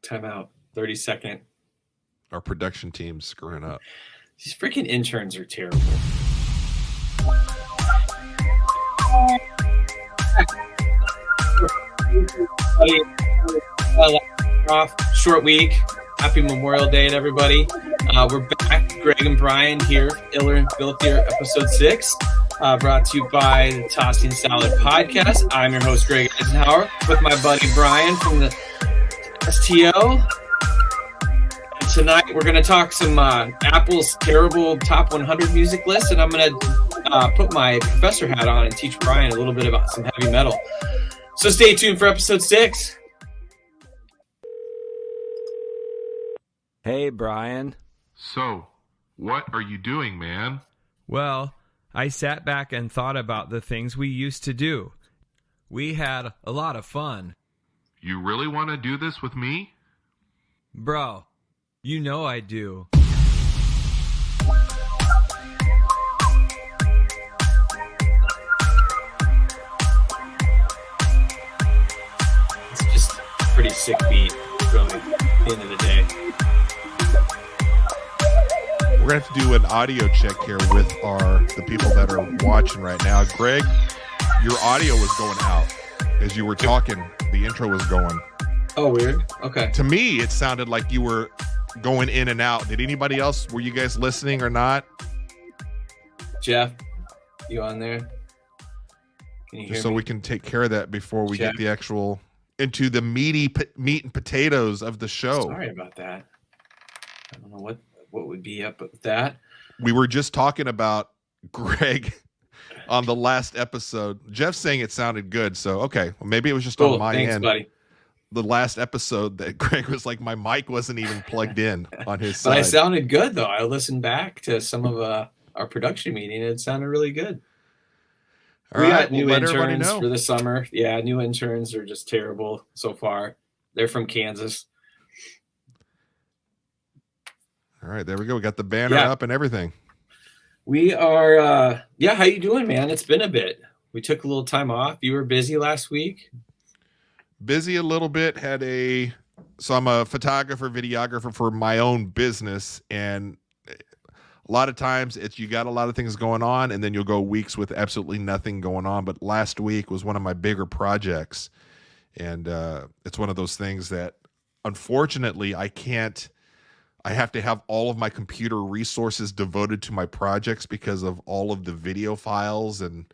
Time out. 30-second. Our production team's screwing up. These freaking interns are terrible. Short week. Happy Memorial Day to everybody. We're back. Greg and Brian here. Iller and Filthier, episode 6. Brought to you by the Tossing Salad podcast. I'm your host, Greg Eisenhower, with my buddy Brian from the STO. And tonight we're going to talk some Apple's terrible top 100 music list, and I'm going to put my professor hat on and teach Brian a little bit about some heavy metal. So stay tuned for episode 6. Hey, Brian. So, what are you doing, man? Well, I sat back and thought about the things we used to do. We had a lot of fun. You really want to do this with me? Bro, you know I do. It's just a pretty sick beat, really, at the end of the day. We're going to have to do an audio check here with the people that are watching right now. Greg, your audio was going out as you were talking. The intro was going. Oh, weird. Okay. To me, it sounded like you were going in and out. Did anybody else, were you guys listening or not? Jeff, you on there? Can you hear Just so me? we can take care of that before we Jeff? get the actual, into the meat and potatoes of the show. Sorry about that. I don't know what would be up with that. We were just talking about Greg on the last episode. Jeff's saying it sounded good, so okay. Well, maybe it was just Cool. on my Thanks, end. buddy. The last episode that Greg was like, my mic wasn't even plugged in on his But I side. sounded good, though. I listened back to some of our production meeting, and it sounded really good. All We right, got new we'll let everybody interns know. for the summer. Yeah, new interns are just terrible so far. They're from Kansas. All right, there we go. We got the banner Yeah. up and everything. We are, how you doing, man? It's been a bit. We took a little time off. You were busy last week. Busy a little bit. So I'm a photographer, videographer for my own business, and a lot of times you got a lot of things going on, and then you'll go weeks with absolutely nothing going on. But last week was one of my bigger projects, and it's one of those things that unfortunately I have to have all of my computer resources devoted to my projects because of all of the video files and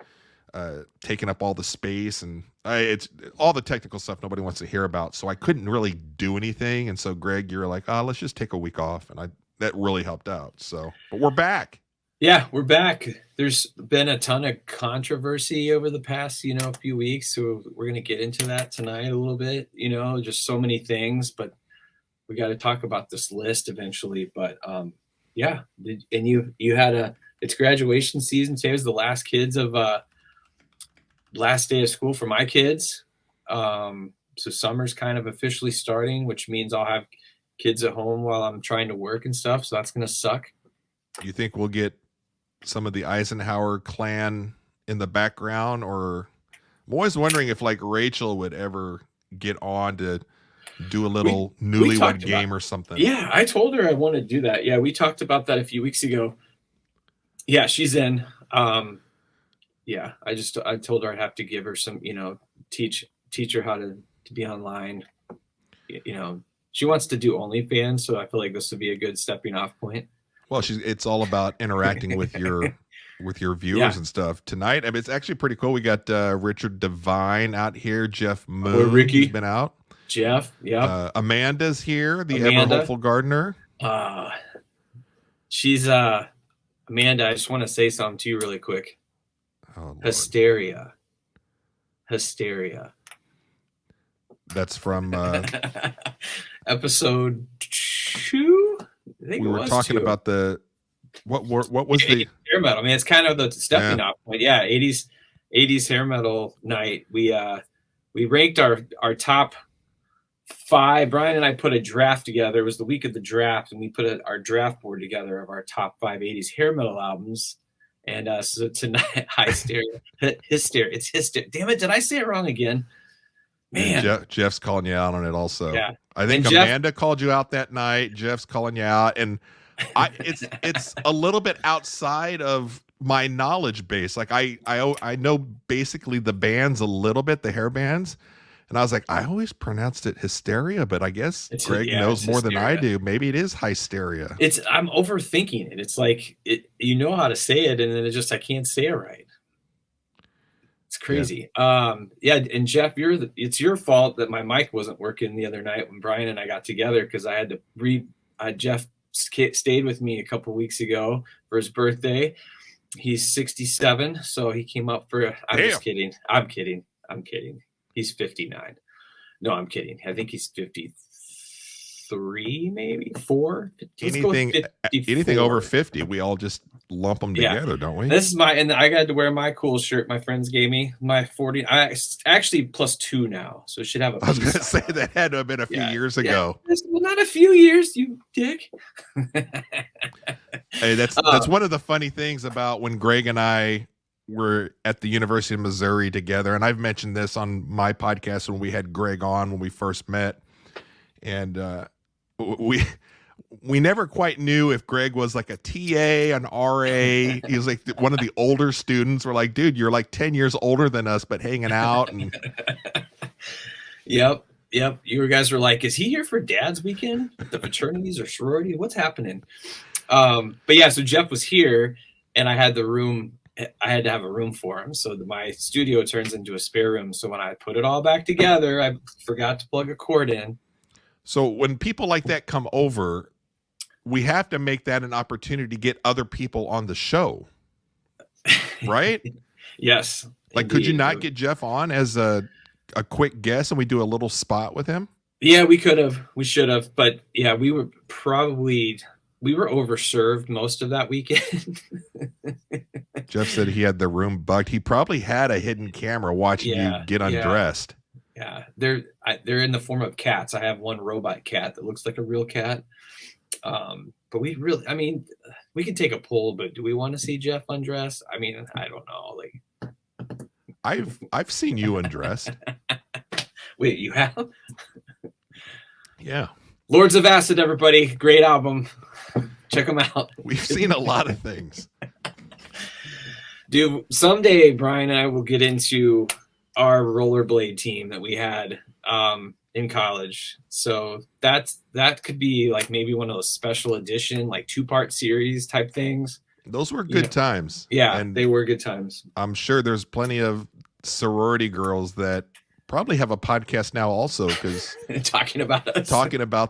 taking up all the space, and it's all the technical stuff nobody wants to hear about. So I couldn't really do anything. And so Greg, you were like, let's just take a week off. And that really helped out. So, but we're back. Yeah, we're back. There's been a ton of controversy over the past, few weeks. So we're going to get into that tonight a little bit, just so many things, but we got to talk about this list eventually. But and you had it's graduation season. Today was the last day of school for my kids. So summer's kind of officially starting, which means I'll have kids at home while I'm trying to work and stuff. So that's going to suck. You think we'll get some of the Eisenhower clan in the background, or I'm always wondering if like Rachel would ever get on to do a little newlywed game or something. Yeah, I told her I wanted to do that. Yeah, we talked about that a few weeks ago. Yeah, she's in. Yeah, I told her I'd have to give her some, teach her how to be online. She wants to do OnlyFans, so I feel like this would be a good stepping off point. Well, it's all about interacting with your viewers and stuff. Tonight, I mean, it's actually pretty cool. We got Richard Devine out here, Jeff Moon, Ricky. He's been out. Jeff, yeah. Amanda's here, the ever hopeful gardener. She's Amanda. I just want to say something to you really quick. Oh, Lord. Hysteria. That's from episode 2. I think we were talking 2. about the what was the hair metal. I mean, it's kind of the stepping off point. Yeah, 80s hair metal night. We ranked our top 5. Brian and I put a draft together. It was the week of the draft, and we put our draft board together of our top 5 80s hair metal albums. And so tonight, hysteria. It's hysteria. Damn it! Did I say it wrong again? Man. And Jeff's calling you out on it also. Yeah. I think And Jeff- Amanda called you out that night. Jeff's calling you out, and it's a little bit outside of my knowledge base. Like I know basically the bands a little bit, the hair bands, and I was like, I always pronounced it hysteria, but I guess Greg knows more than I do. Maybe it is hysteria. I'm overthinking it. It's like you know how to say it, and then I can't say it right. It's crazy. Yeah. And Jeff, it's your fault that my mic wasn't working the other night when Brian and I got together, because I had to read. Jeff stayed with me a couple weeks ago for his birthday. He's 67, so he came up for. Just kidding. I'm kidding. He's 59. No, I'm kidding. I think he's 53, maybe 4. Anything over 50, we all just lump them together, don't we? This is and I got to wear my cool shirt my friends gave me. My 40. I actually +2 now, so it should have a. I was going to say that had to have been a few years ago. Well, not a few years, you dick. Hey, that's one of the funny things about when Greg and I were at the University of Missouri together, and I've mentioned this on my podcast when we had Greg on when we first met, and we never quite knew if Greg was like a TA, an RA. He was like one of the older students. We're like, dude, you're like 10 years older than us, but hanging out. And Yep. You guys were like, is he here for Dad's weekend? The fraternities or sorority? What's happening? But yeah, so Jeff was here, and I had the room. I had to have a room for him. So my studio turns into a spare room. So when I put it all back together, I forgot to plug a cord in. So when people like that come over, we have to make that an opportunity to get other people on the show, right? Yes. Like, could you not get Jeff on as a quick guest and we do a little spot with him? Yeah, we could have. We should have. But yeah, we were overserved most of that weekend. Jeff said he had the room bugged. He probably had a hidden camera watching you get undressed. Yeah, they're in the form of cats. I have one robot cat that looks like a real cat. But we could take a poll, but do we want to see Jeff undress? I mean, I don't know. Like, I've seen you undressed. Wait, you have? Yeah. Lords of Acid, everybody. Great album. Check them out. We've seen a lot of things. Dude, someday Brian and I will get into our rollerblade team that we had in college. So that could be like maybe one of those special edition, like 2-part series type things. Those were good times. Yeah, and they were good times. I'm sure there's plenty of sorority girls that probably have a podcast now also, because talking about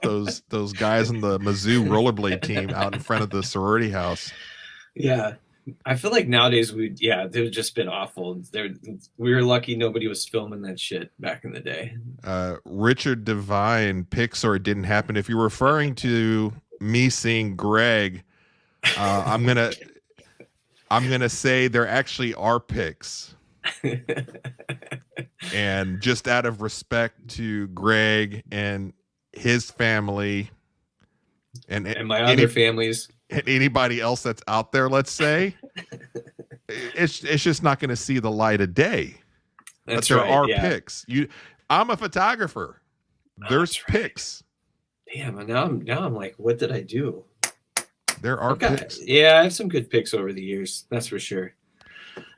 those guys in the Mizzou rollerblade team out in front of the sorority house. Yeah. I feel like nowadays they've just been awful. We were lucky nobody was filming that shit back in the day. Richard Devine pics or it didn't happen. If you're referring to me seeing Greg, I'm gonna say there actually are pics. And just out of respect to Greg and his family and my other families and anybody else that's out there, let's say, it's just not going to see the light of day. That's but there right, are pics. I'm a photographer. There's pics. Damn, and now I'm like, what did I do? There are pics. Yeah, I have some good pics over the years. That's for sure.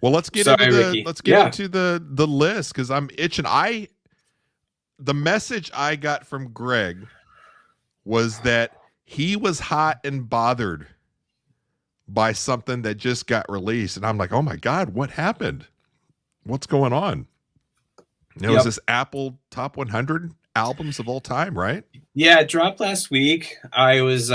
Well, let's get into the list, because I'm itching. The message I got from Greg was that he was hot and bothered by something that just got released, and I'm like, oh my God, what happened? What's going on? It was this Apple Top 100 albums of all time, right? Yeah, it dropped last week. I was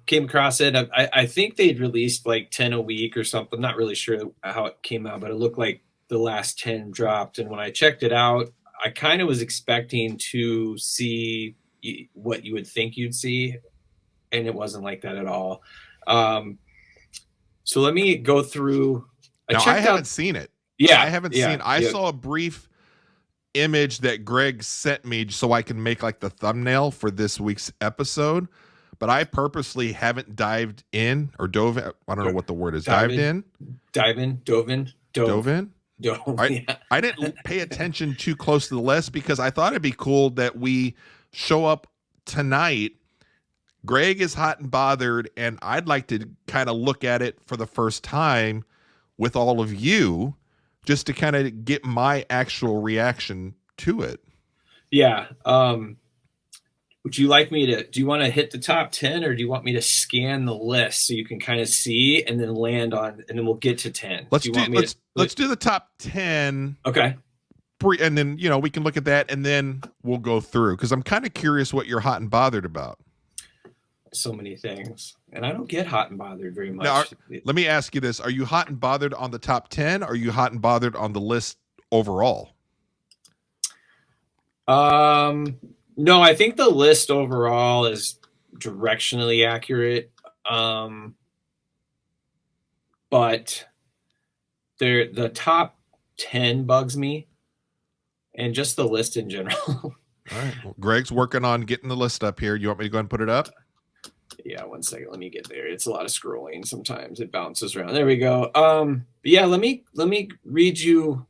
came across it. I think they'd released like 10 a week or something. I'm not really sure how it came out, but it looked like the last 10 dropped. And when I checked it out, I kind of was expecting to see what you would think you'd see, and it wasn't like that at all. So let me go through. I haven't seen it. Yeah, I haven't seen. I saw a brief image that Greg sent me so I can make like the thumbnail for this week's episode, but I purposely haven't dived in or dove in. I don't know what the word is. Dove in. don't. I Yeah. I didn't pay attention too close to the list because I thought it'd be cool that we show up tonight. Greg is hot and bothered, and I'd like to kind of look at it for the first time with all of you, just to kind of get my actual reaction to it. Yeah. Would you like me to, do you want to hit the top 10 or do you want me to scan the list so you can kind of see and then land on, and then we'll get to 10? Let's do the top 10. Okay. And then, we can look at that and then we'll go through, because I'm kind of curious what you're hot and bothered about. So many things. And I don't get hot and bothered very much. Now, let me ask you this. Are you hot and bothered on the top 10? Or are you hot and bothered on the list overall? No, I think the list overall is directionally accurate. But the top 10 bugs me, and just the list in general. All right. Well, Greg's working on getting the list up here. You want me to go ahead and put it up? Yeah, 1 second. Let me get there. It's a lot of scrolling. Sometimes it bounces around. There we go. Yeah, let me read you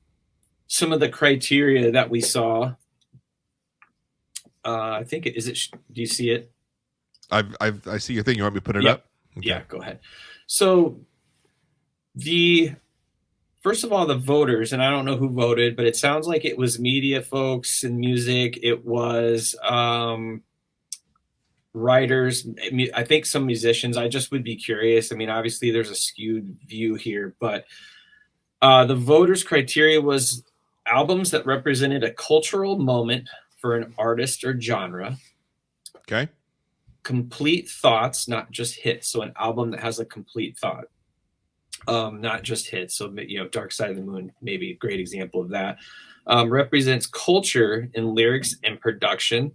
some of the criteria that we saw. I think do you see it? I see your thing. You want me to put it Yep. up? Okay. Yeah, go ahead. So first of all, the voters, and I don't know who voted, but it sounds like it was media folks and music. It was writers. I think some musicians. I just would be curious. I mean, obviously there's a skewed view here, but the voters' criteria was albums that represented a cultural moment for an artist or genre. Okay. Complete thoughts, not just hits. So an album that has a complete thought, not just hits. So, Dark Side of the Moon, maybe a great example of that. Represents culture in lyrics and production.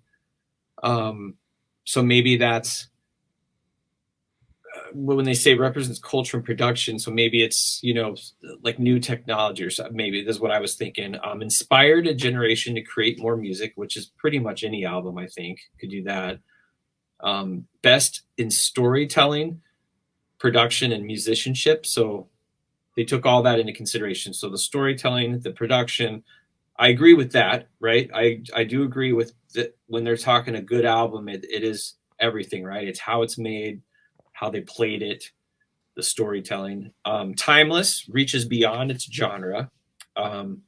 So maybe that's when they say represents culture and production. So maybe it's, like new technology or something. Maybe that's what I was thinking. Inspired a generation to create more music, which is pretty much any album, I think, could do that. Best in storytelling, production, and musicianship. So they took all that into consideration. So the storytelling, the production, I agree with that, right? I do agree with that. When they're talking a good album, it is everything, right? It's how it's made, how they played it, the storytelling. Timeless, reaches beyond its genre. And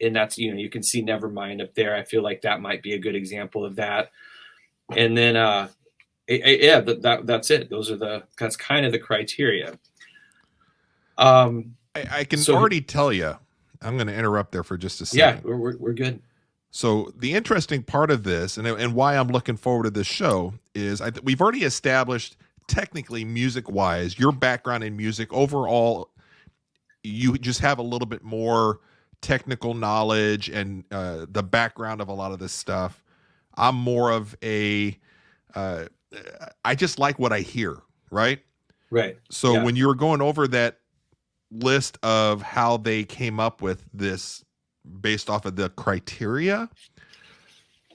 that's, you can see Nevermind up there. I feel like that might be a good example of that. And then, that's it. That's kind of the criteria. I can already tell you, I'm going to interrupt there for just a second. Yeah, we're good. So the interesting part of this, and why I'm looking forward to this show, is we've already established, technically, music-wise, your background in music overall, you just have a little bit more technical knowledge and the background of a lot of this stuff. I'm more of I just like what I hear, right? Right. So Yeah. when you were going over that list of how they came up with this based off of the criteria,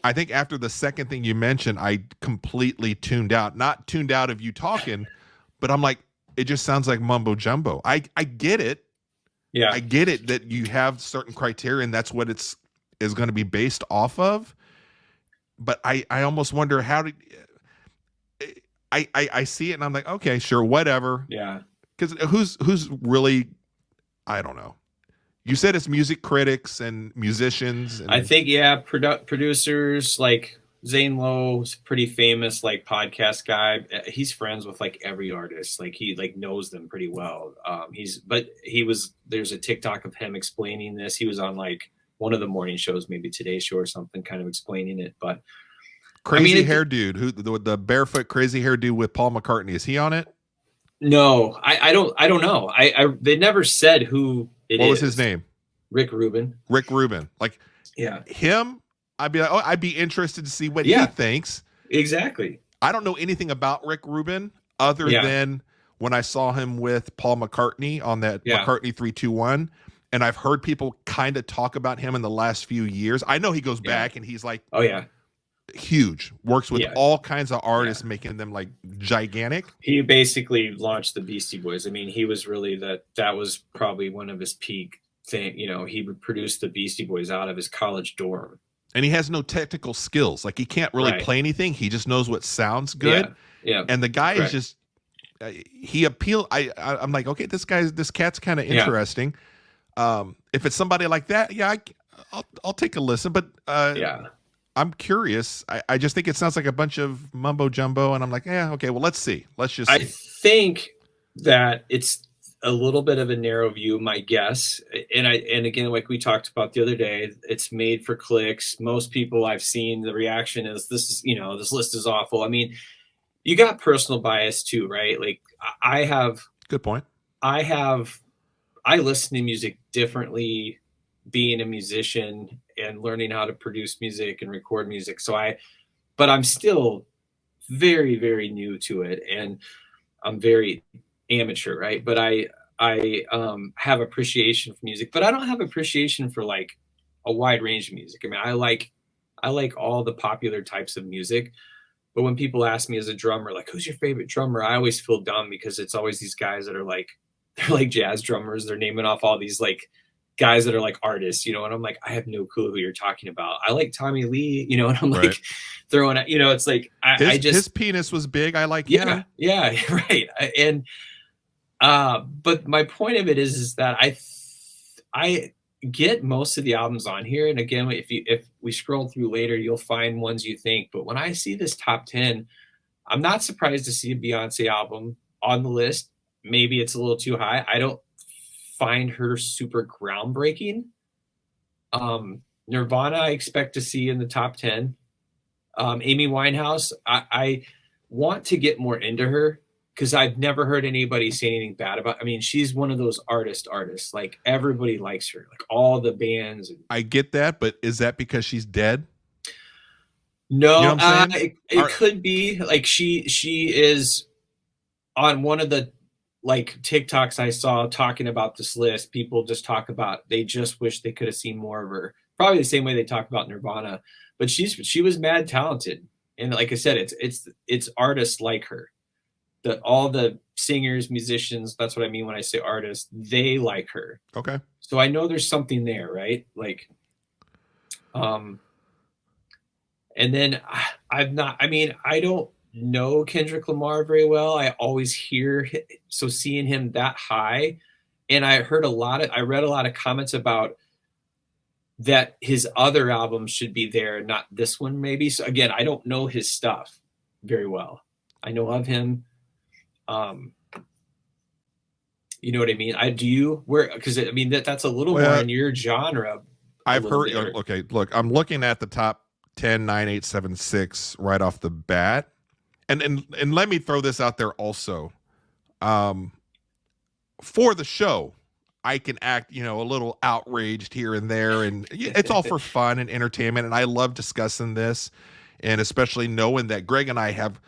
I think after the second thing you mentioned, I completely tuned out. Not tuned out of you talking, but I'm like, it just sounds like mumbo jumbo. I get it. Yeah. I get it that you have certain criteria and that's what is going to be based off of. But I almost wonder I see it and I'm like, okay, sure, whatever. Yeah. Because who's really, I don't know. You said it's music critics and musicians. And I think, producers like Zane Lowe's pretty famous, like podcast guy. He's friends with like every artist. Like he knows them pretty well. There's a TikTok of him explaining this. He was on like one of the morning shows, maybe Today Show or something, kind of explaining it. But crazy hair dude, who the barefoot crazy hair dude with Paul McCartney, is he on it? No, I don't know. They never said who it is. What was his name? Rick Rubin. Like, yeah, him. I'd be interested to see what he thinks. Exactly. I don't know anything about Rick Rubin other than when I saw him with Paul McCartney on that McCartney 321. And I've heard people kind of talk about him in the last few years. I know he goes back and he's like, oh yeah, huge, works with all kinds of artists, making them like gigantic. He basically launched the Beastie Boys. I mean, he was really that was probably one of his peak thing. You know, he would produce the Beastie Boys out of his college dorm. And he has no technical skills. Like he can't really Right. play anything. He just knows what sounds good. Yeah. And the guy Correct. is just he appeal. I'm like, okay, this cat's kind of interesting. If it's somebody like that, yeah, I'll take a listen. But I'm curious. I just think it sounds like a bunch of mumbo jumbo, and I'm like, yeah, okay, well, let's see. Let's just see. I think that it's a little bit of a narrow view, my guess. And again, like we talked about the other day, it's made for clicks. Most people I've seen, the reaction is this list is awful. I mean, you got personal bias too, right? Like I have. Good point. I listen to music differently, being a musician and learning how to produce music and record music. But I'm still very, very new to it, and I'm very amateur, right? But I have appreciation for music, but I don't have appreciation for like a wide range of music. I mean, I like all the popular types of music, but when people ask me as a drummer, like, who's your favorite drummer? I always feel dumb because it's always these guys that are like, they're like jazz drummers. They're naming off all these like guys that are like artists, you know, and I'm like, I have no clue who you're talking about. I like Tommy Lee, you know, and I'm like throwing out, you know, it's like, his penis was big. I like him. Yeah. Right. And, but my point of it is that I get most of the albums on here. And again, if we scroll through later, you'll find ones you think, but when I see this top 10, I'm not surprised to see a Beyonce album on the list. Maybe it's a little too high. I don't find her super groundbreaking. Nirvana, I expect to see in the top 10. Amy Winehouse, I want to get more into her because I've never heard anybody say anything bad about. I mean, she's one of those artists. Like everybody likes her, like all the bands. I get that, but is that because she's dead? No, you know what I'm saying? It could be like she is on one of the like TikToks I saw talking about this list. People just talk about they just wish they could have seen more of her. Probably the same way they talk about Nirvana, but she was mad talented, and like I said, it's artists like her. All the singers, musicians, that's what I mean when I say artists, they like her. Okay. So I know there's something there, right? Like, and then I don't know Kendrick Lamar very well. I always hear, so seeing him that high, and I read a lot of comments about that his other albums should be there, not this one maybe. So again, I don't know his stuff very well. I know of him. You know what I mean? Because I mean that's a little more in your genre. I've heard. Okay, look, I'm looking at the top 10, 9, 8, 7, 6 right off the bat, and let me throw this out there also. For the show, I can act, a little outraged here and there, and it's all for fun and entertainment. And I love discussing this, and especially knowing that Greg and I have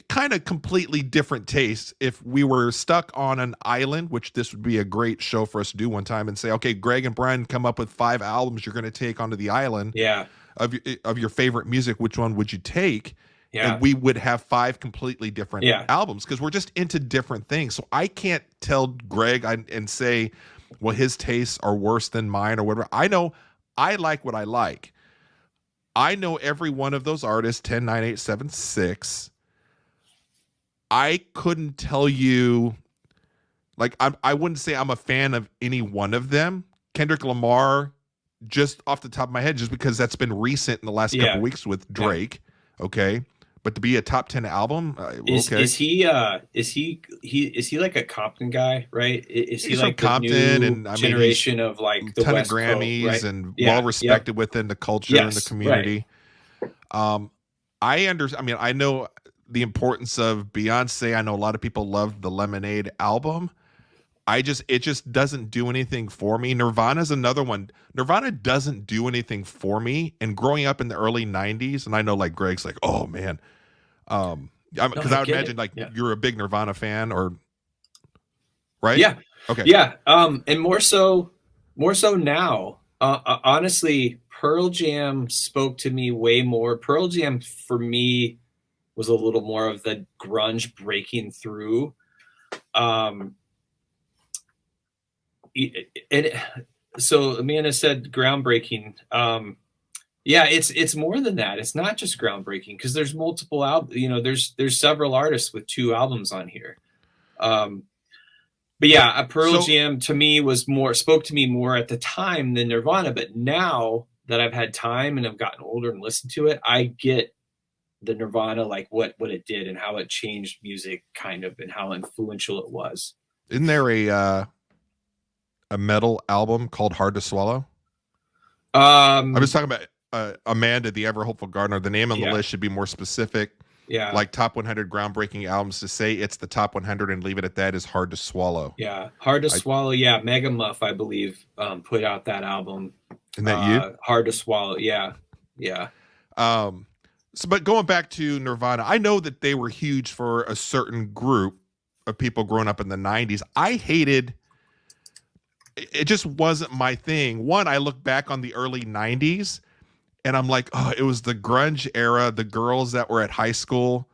kind of completely different tastes. If we were stuck on an island, which this would be a great show for us to do one time, and say, okay, Greg and Brian come up with 5 albums you're going to take onto the island. Yeah. Of your favorite music, which one would you take? Yeah. And we would have 5 completely different albums because we're just into different things. So I can't tell Greg and say, well, his tastes are worse than mine or whatever. I know I like what I like. I know every one of those artists, 10, 9, 8, 7, 6. I couldn't tell you, like, I wouldn't say I'm a fan of any one of them. Kendrick Lamar, just off the top of my head, just because that's been recent in the last couple weeks with Drake. Okay. But to be a top 10 album, is he like a Compton guy, right? Is He's he like from Compton, and generation of like the ton West of Grammys Coast, right? and well respected within the culture and the community. Right. I know the importance of Beyonce. I know a lot of people love the Lemonade album. It just doesn't do anything for me. Nirvana's another one. Nirvana doesn't do anything for me. And growing up in the early 90s, and I know like Greg's like, oh man. Because I would imagine you're a big Nirvana fan, or right? Yeah. Okay. Yeah. And more so now. Honestly, Pearl Jam spoke to me way more. Pearl Jam for me was a little more of the grunge breaking through. And So Amanda said groundbreaking. Yeah, it's more than that. It's not just groundbreaking because there's multiple albums. You know, there's several artists with 2 albums on here. But yeah, a Pearl Jam to me spoke to me more at the time than Nirvana. But now that I've had time and I've gotten older and listened to it, I get the Nirvana, like what it did and how it changed music, kind of, and how influential it was. Isn't there a metal album called Hard to Swallow? I was talking about Amanda, the Ever Hopeful Gardener. The name on the list should be more specific. Yeah. Like top 100 groundbreaking albums. To say it's the top 100 and leave it at that is hard to swallow. Yeah. Hard to Swallow. Yeah. Mega Muff, I believe, put out that album. Isn't that you? Hard to Swallow. Yeah. Yeah. So, but going back to Nirvana, I know that they were huge for a certain group of people growing up in the 90s. I hated it, just wasn't my thing. One, I look back on the early 90s and I'm like, oh, it was the grunge era. The girls that were at high school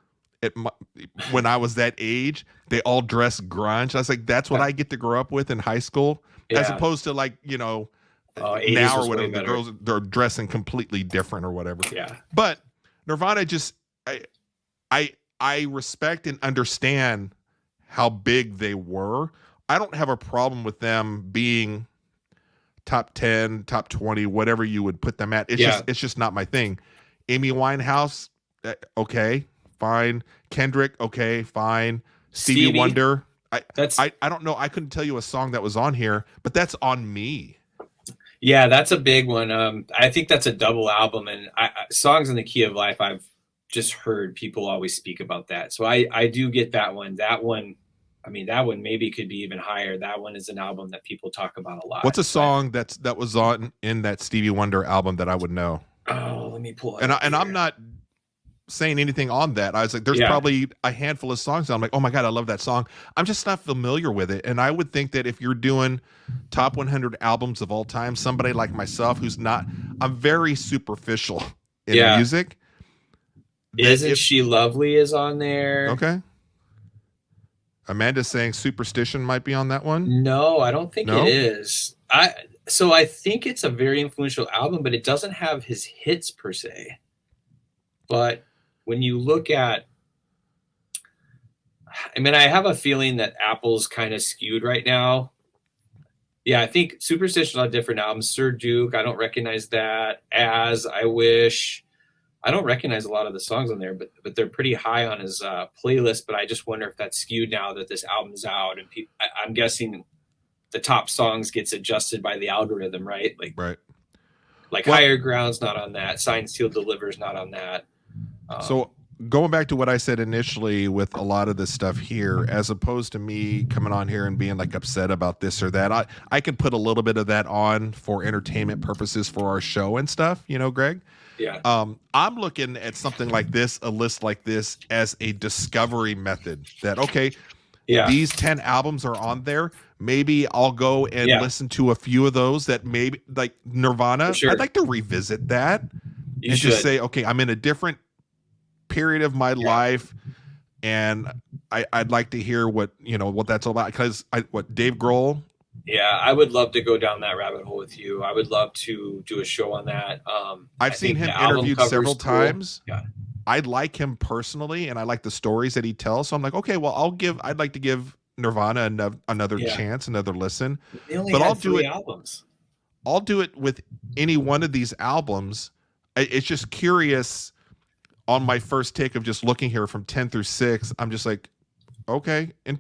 when I was that age, they all dressed grunge. I was like, that's what I get to grow up with in high school, as opposed to like, you know, now or whatever, the girls, they're dressing completely different or whatever. Yeah. But Nirvana, just I respect and understand how big they were. I don't have a problem with them being top 10, top 20, whatever you would put them at. It's just not my thing. Amy Winehouse, okay, fine. Kendrick, okay, fine. Stevie Wonder. I don't know. I couldn't tell you a song that was on here, but that's on me. Yeah, that's a big one. I think that's a double album, and Songs in the Key of Life, I've just heard people always speak about that. So I do get that one. That one, I mean, that one maybe could be even higher. That one is an album that people talk about a lot. What's a song that was on in that Stevie Wonder album that I would know? Oh, let me pull it. And I'm not saying anything on that. I was like, there's probably a handful of songs that I'm like, oh my God, I love that song. I'm just not familiar with it. And I would think that if you're doing top 100 albums of all time, somebody like myself who's not, I'm very superficial in music. Isn't She Lovely is on there? Okay. Amanda's saying Superstition might be on that one. No, I don't think it is. So I think it's a very influential album, but it doesn't have his hits per se. But when you look at, I mean, I have a feeling that Apple's kind of skewed right now. Yeah, I think Superstition on a different album. Sir Duke, I don't recognize that. As I Wish, I don't recognize a lot of the songs on there, but they're pretty high on his playlist. But I just wonder if that's skewed now that this album's out, and I'm guessing the top songs gets adjusted by the algorithm, right? Like Higher Ground's not on that. Signed, Sealed, Deliver's not on that. So going back to what I said initially with a lot of this stuff here, as opposed to me coming on here and being like upset about this or that, I can put a little bit of that on for entertainment purposes for our show and stuff, you know, Greg? Yeah. I'm looking at something like this, a list like this, as a discovery method that, okay, these 10 albums are on there. Maybe I'll go and listen to a few of those that maybe like Nirvana. I'd like to revisit that just say, okay, I'm in a different period of my life, and I'd like to hear what that's all about, because Dave Grohl. Yeah, I would love to go down that rabbit hole with you. I would love to do a show on that. I've seen him interviewed several times. Yeah. I like him personally, and I like the stories that he tells. So I'm like, okay, well, I'd like to give Nirvana another chance, another listen. They only had 3 albums. I'll do it with any one of these albums. It's just curious. On my first take of just looking here from 10 through 6, I'm just like, okay, and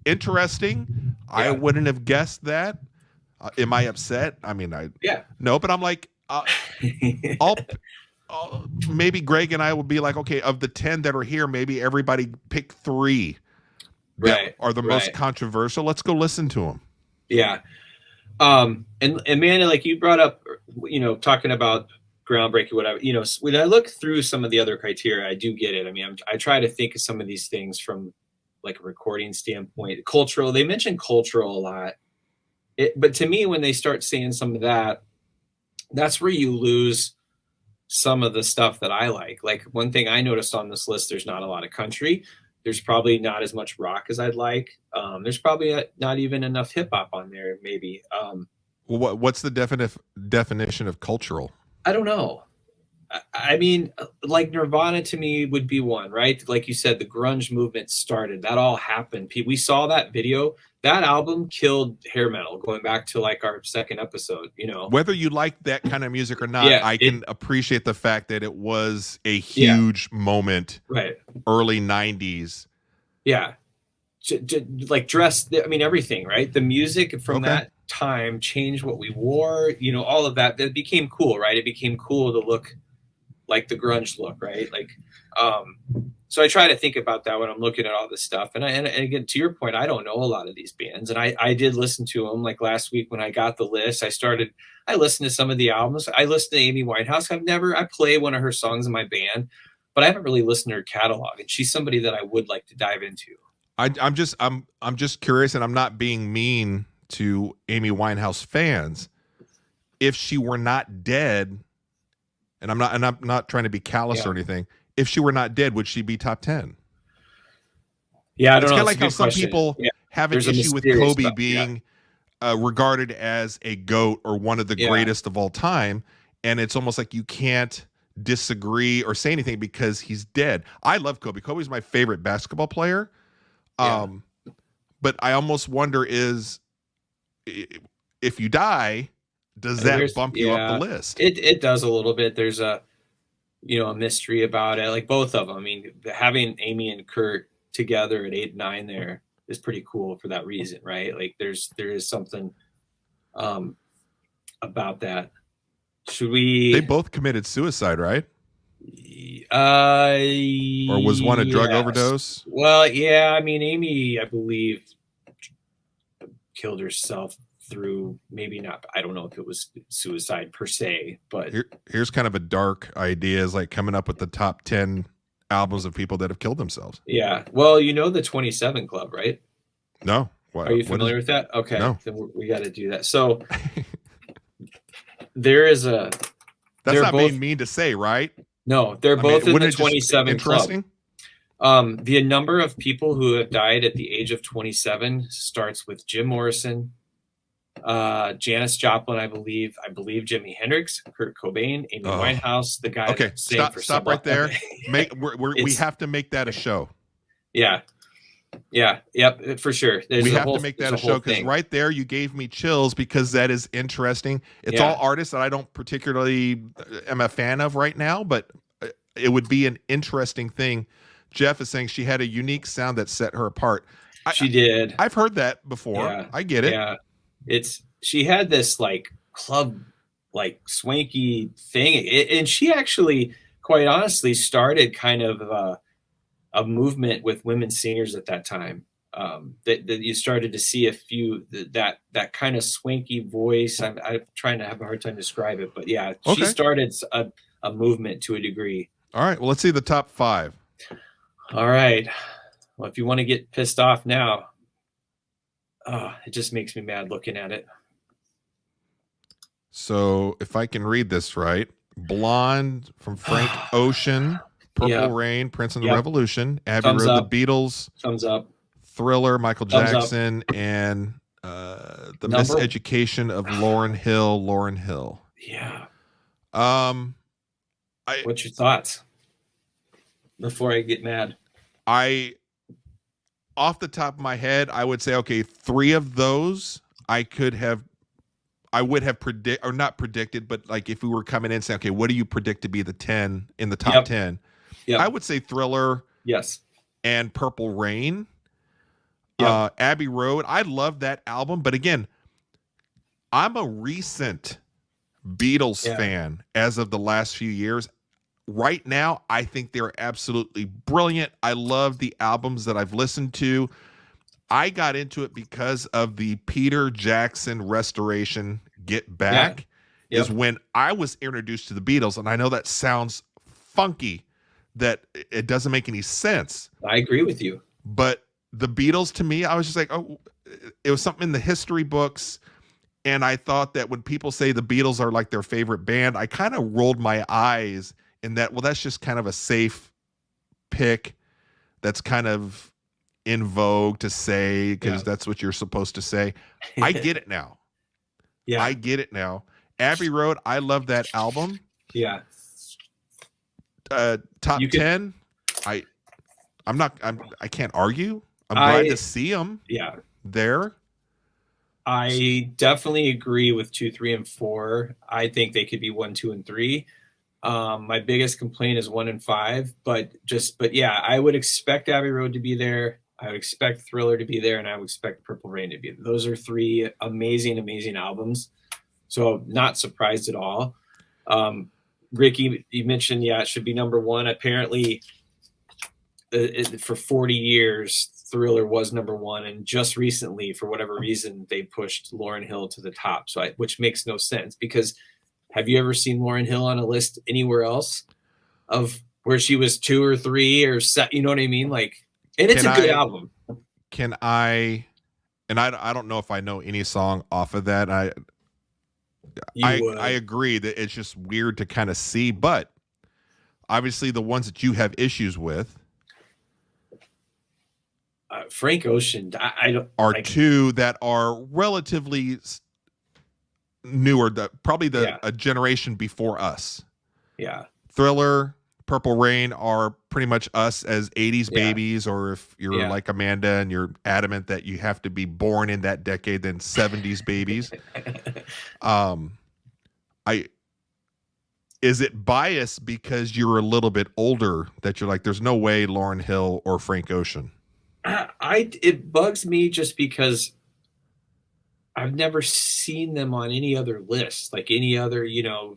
interesting. Yeah. I wouldn't have guessed that. Am I upset? I mean, no, but I'm like, I'll maybe Greg and I will be like, okay, of the 10 that are here, maybe everybody pick 3 that are the most controversial. Let's go listen to them. Yeah. And Amanda, like you brought up, talking about groundbreaking, whatever, when I look through some of the other criteria, I do get it. I mean, I try to think of some of these things from like a recording standpoint. Cultural, they mention cultural a lot. But to me, when they start saying some of that, that's where you lose some of the stuff that I like. Like one thing I noticed on this list, there's not a lot of country. There's probably not as much rock as I'd like. There's probably not even enough hip hop on there, maybe. Well, what's the definition of cultural? I don't know. I mean, like Nirvana to me would be one, right? Like you said, the grunge movement started. That all happened. We saw that video. That album killed hair metal. Going back to like our second episode, you know. Whether you like that kind of music or not, Yeah, I can appreciate the fact that it was a yeah, huge moment, right. early 90s. Yeah, like dress. I mean, everything, right? The music from Okay. that time changed what we wore. You know, all of that. That became cool, right? It became cool to look like the grunge look, right? Like, so I try to think about that when I'm looking at all this stuff. And and again, to your point, I don't know a lot of these bands, and I did listen to them. Like last week when I got the list, I listened to some of the albums. I listened to Amy Winehouse. I play one of her songs in my band, but I haven't really listened to her catalog. And she's somebody that I would like to dive into. I'm just curious, and I'm not being mean to Amy Winehouse fans. If she were not dead, and I'm not trying to be callous or anything. If she were not dead, would she be top 10? Yeah, I It's don't know. kind of It's like a how good some question. people Yeah. have an There's a issue with mysterious Kobe stuff, being regarded as a GOAT or one of the greatest of all time. And it's almost like you can't disagree or say anything because he's dead. I love Kobe. Kobe's my favorite basketball player. Yeah. But I almost wonder if you die, does that bump you up the list? It does a little bit. There's a mystery about it. Like both of them. I mean, having Amy and Kurt together at 8 and 9 there is pretty cool for that reason, right? Like there is something about that. Should we? They both committed suicide, right? Or was one a drug overdose? Well, yeah. I mean, Amy, I believe, killed herself through maybe not. I don't know if it was suicide per se, but here's kind of a dark idea: is like coming up with the top 10 albums of people that have killed themselves. Yeah. Well, you know the 27 Club, right? No. Are you familiar with that? Okay. No. Then we got to do that. So there is a. That's not being mean to say, right? No, they're both in the 27 Club. The number of people who have died at the age of 27 starts with Jim Morrison, Janis Joplin, I believe Jimi Hendrix, Kurt Cobain, Amy Winehouse, the guy. Okay, stop right there. We have to make that a show. Yeah. Yep, for sure. We have to make that a show because right there you gave me chills because that is interesting. It's all artists that I don't particularly am a fan of right now, but it would be an interesting thing. Jeff is saying she had a unique sound that set her apart. She did. I've heard that before. Yeah. I get it. Yeah. She had this like club, like swanky thing. And she actually, quite honestly, started kind of a movement with women singers at that time. That you started to see a few that kind of swanky voice. I'm trying to have a hard time to describe it, but yeah, she started a movement to a degree. All right. Well, let's see the top 5. All right. Well, if you want to get pissed off now, it just makes me mad looking at it. So if I can read this right, Blonde from Frank Ocean, Purple Rain, Prince and the Revolution, Abbey Road, The Beatles, Thumbs Up, Thriller, Michael Jackson, and the Miseducation of Lauryn Hill. Yeah. What's your thoughts before I get mad? Off the top of my head, I would say, okay, 3 of those I would have not predicted, but like if we were coming in and saying, okay, what do you predict to be the 10 in the top 10? Yep. I would say Thriller. Yes. And Purple Rain. Yep. Abbey Road. I love that album, but again, I'm a recent Beatles fan as of the last few years. Right now, I think they're absolutely brilliant. I love the albums that I've listened to. I got into it because of the Peter Jackson restoration Get Back is when I was introduced to the Beatles. And I know that sounds funky, that it doesn't make any sense. I agree with you. But the Beatles, to me, I was just like, oh, it was something in the history books. And I thought that when people say the Beatles are like their favorite band, I kind of rolled my eyes in that, well, that's just kind of a safe pick. That's kind of in vogue to say because that's what you're supposed to say. I get it now. Yeah. I get it now. Abbey Road, I love that album. Yeah. Top You could, 10, I I can't argue. I'm glad I, to see them yeah, there. I definitely agree with 2, 3, and 4. I think they could be 1, 2, and 3. My biggest complaint is 1 and 5, but yeah, I would expect Abbey Road to be there. I would expect Thriller to be there, and I would expect Purple Rain to be there. Those are 3 amazing, amazing albums. So not surprised at all. Ricky, you mentioned, yeah, it should be number 1. Apparently, for 40 years, Thriller was number 1, and just recently, for whatever reason, they pushed Lauryn Hill to the top. Which makes no sense, because have you ever seen Lauryn Hill on a list anywhere else of where she was 2 or 3 or set? You know what I mean? Like, and it's a good album. Can I? And I don't know if I know any song off of that. I agree that it's just weird to kind of see, but obviously the ones that you have issues with. Frank Ocean, I don't are like, 2 that are relatively newer, probably a generation before us. Yeah. Thriller, Purple Rain are pretty much us as 80s babies, or if you're like Amanda and you're adamant that you have to be born in that decade, then 70s babies. Is it bias because you're a little bit older that you're like, there's no way Lauryn Hill or Frank Ocean? It bugs me just because I've never seen them on any other list, like any other,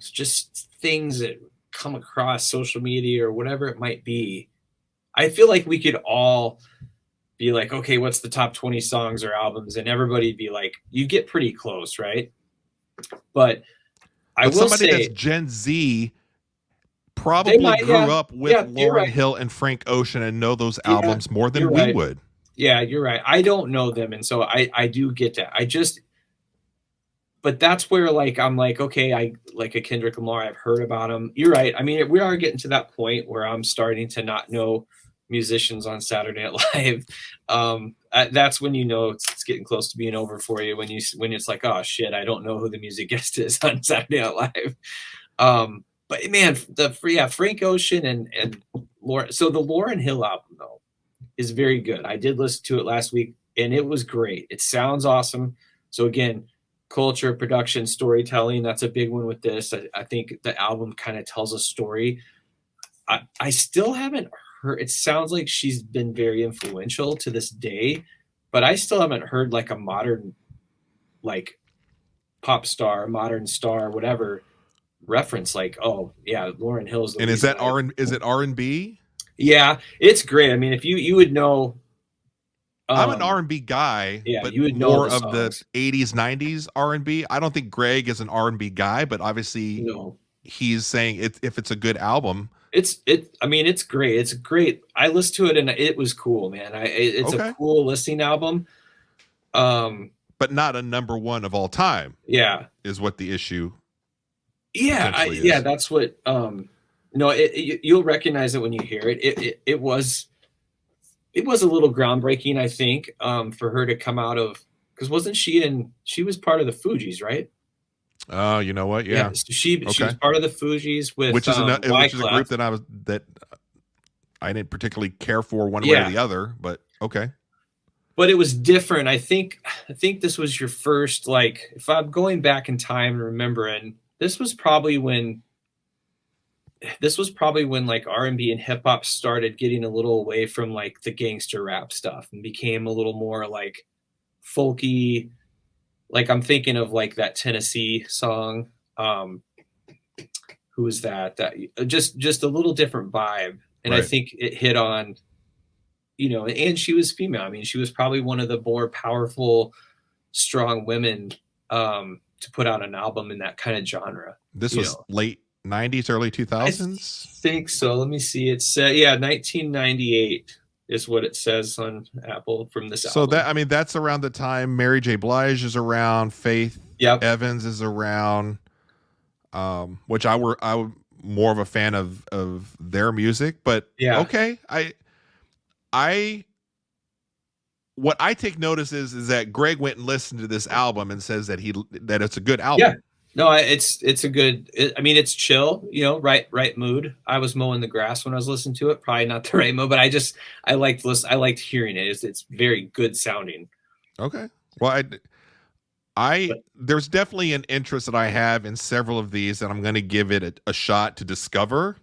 just things that come across social media or whatever it might be. I feel like we could all be like, okay, what's the top 20 songs or albums? And everybody'd be like, you get pretty close, right? But I will somebody say, that's Gen Z probably grew up with Lauryn Hill and Frank Ocean and know those albums more than we would. Yeah, you're right. I don't know them, and so I do get that. But that's where, like, I'm like, okay, I like a Kendrick Lamar. I've heard about him. You're right. I mean, we are getting to that point where I'm starting to not know musicians on Saturday Night Live. That's when it's getting close to being over for you. When it's like, oh shit, I don't know who the music guest is on Saturday Night Live. But man, Frank Ocean and Lauryn. So the Lauryn Hill album though is very good. I did listen to it last week, and it was great. It sounds awesome. So again, culture, production, storytelling, that's a big one with this. I think the album kind of tells a story. I still haven't heard, it sounds like she's been very influential to this day, but I still haven't heard like a modern, like pop star, modern star, whatever reference, like, oh yeah, Lauryn Hill's the and is it R&B? Yeah, it's great. I mean, if you would know, I'm an R&B guy, but you would know more of the 80s, 90s R&B. I don't think Greg is an R&B guy, but obviously he's saying if it's a good album. I mean, it's great. It's great. I listened to it and it was cool, man. It's a cool listening album. But not a number 1 of all time. Yeah. Is what the issue. Yeah. That's what, no, you'll recognize it when you hear it. It was a little groundbreaking, I think, for her to come out of, because she was part of the Fugees, right? Oh, you know what? Yeah. So she was part of the Fugees with which is a group that I didn't particularly care for one way or the other, but okay. But it was different. I think this was your first, like, if I'm going back in time and remembering, this was probably when like R&B and hip hop started getting a little away from like the gangster rap stuff and became a little more like folky. Like I'm thinking of like that Tennessee song. Who was that? That just a little different vibe. And right. I think it hit on, and she was female. I mean, she was probably one of the more powerful, strong women to put out an album in that kind of genre. This was late 90s, early 2000s? I think so. Let me see. It's 1998 is what it says on Apple from this album. So that's around the time Mary J. Blige is around, Faith Evans is around, which I'm more of a fan of their music, but okay. I what I take notice is that Greg went and listened to this album and says that that it's a good album. Yeah. No, it's a good. I mean, it's chill. You know, right mood. I was mowing the grass when I was listening to it. Probably not the right mood, but I liked hearing it. It's very good sounding. Okay. Well, there's definitely an interest that I have in several of these, and I'm going to give it a shot to discover.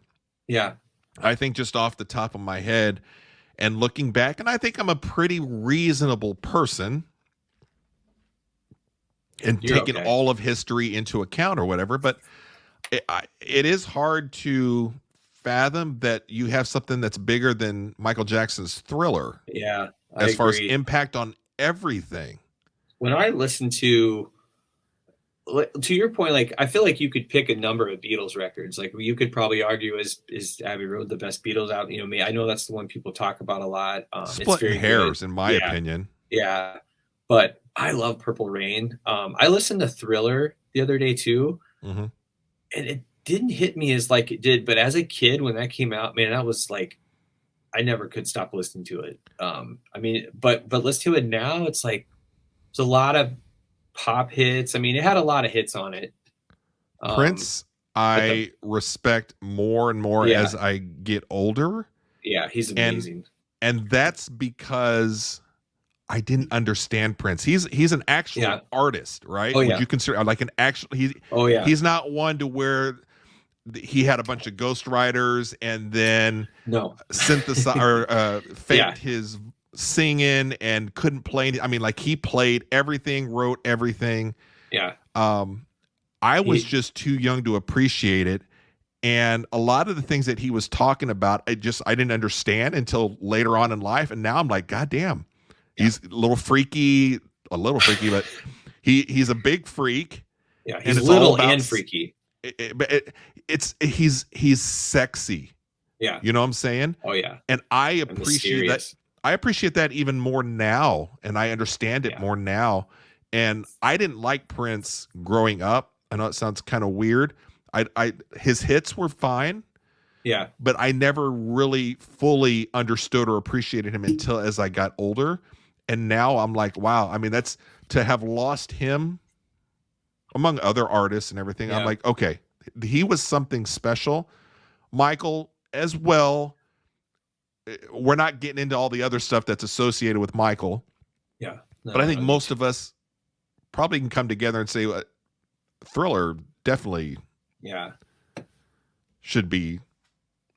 Yeah. I think just off the top of my head and looking back, and I think I'm a pretty reasonable person. And You're taking okay. all of history into account or whatever, but it is hard to fathom that you have something that's bigger than Michael Jackson's Thriller. Yeah, as far as impact on everything. When I listen to your point, like I feel like you could pick a number of Beatles records. Like you could probably argue is Abbey Road the best Beatles out? You know, I know that's the one people talk about a lot. Splitting hairs, in my opinion. Yeah, but I love Purple Rain. I listened to Thriller the other day too, and it didn't hit me as like it did. But as a kid, when that came out, man, that was like I never could stop listening to it. I mean, but listen to it now, it's like there's a lot of pop hits. I mean, it had a lot of hits on it. Prince, I respect more and more as I get older. Yeah, he's amazing, and that's because I didn't understand Prince. He's an actual artist, right? Oh, yeah. Would you consider like an actual? He's not one to where he had a bunch of ghostwriters and then synthesize or faked his singing and couldn't play. I mean, like he played everything, wrote everything. Yeah. I was just too young to appreciate it. And a lot of the things that he was talking about, I didn't understand until later on in life. And now I'm like, God damn. He's a little freaky, but he's a big freak. Yeah, he's little and freaky. He's sexy. Yeah. You know what I'm saying? Oh yeah. And I appreciate that. I appreciate that even more now, and I understand it more now. And I didn't like Prince growing up. I know it sounds kind of weird. His hits were fine. Yeah. But I never really fully understood or appreciated him until as I got older. And now I'm like, wow. I mean, that's to have lost him among other artists and everything. I'm like, okay, he was something special. Michael as well. We're not getting into all the other stuff that's associated with Michael. Yeah. But I think most of us probably can come together and say Thriller definitely should be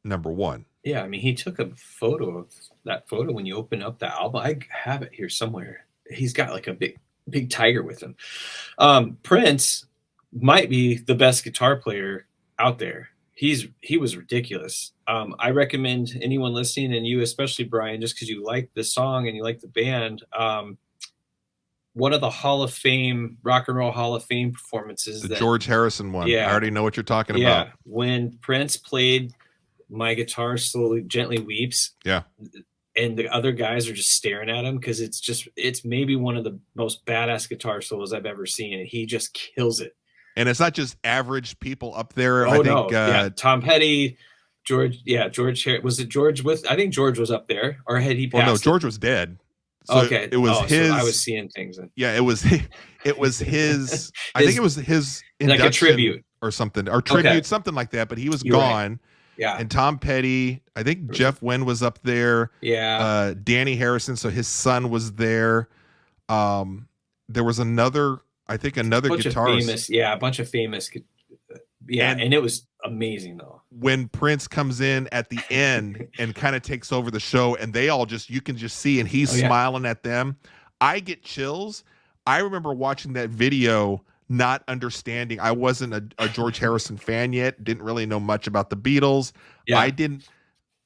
number one. Yeah, I mean, he took a photo of that photo when you open up the album. I have it here somewhere. He's got like a big tiger with him. Prince might be the best guitar player out there. He was ridiculous. I recommend anyone listening, and you especially, Brian, just because you like the song and you like the band. One of the Rock and Roll Hall of Fame performances, the George Harrison one. Yeah, I already know what you're talking about. Yeah, when Prince played "My Guitar Slowly Gently Weeps." Yeah. And the other guys are just staring at him because it's maybe one of the most badass guitar solos I've ever seen. And he just kills it. And it's not just average people up there. I think Tom Petty, George. Yeah, George. Was it George I think George was up there, or had he passed? Well, no, George was dead. So okay, it was his. So I was seeing things. Yeah, it was his. I think it was his induction like a tribute or something, something like that. But he was gone. Right. Yeah. And Tom Petty, I think Jeff Wynne was up there. Yeah. Danny Harrison, so his son was there. There was another guitarist. A bunch of famous. Yeah, and it was amazing though. When Prince comes in at the end and kind of takes over the show, and they all you can just see, and he's smiling at them. I get chills. I remember watching that video, not understanding. I wasn't a George Harrison fan yet. Didn't really know much about the Beatles. Yeah. I didn't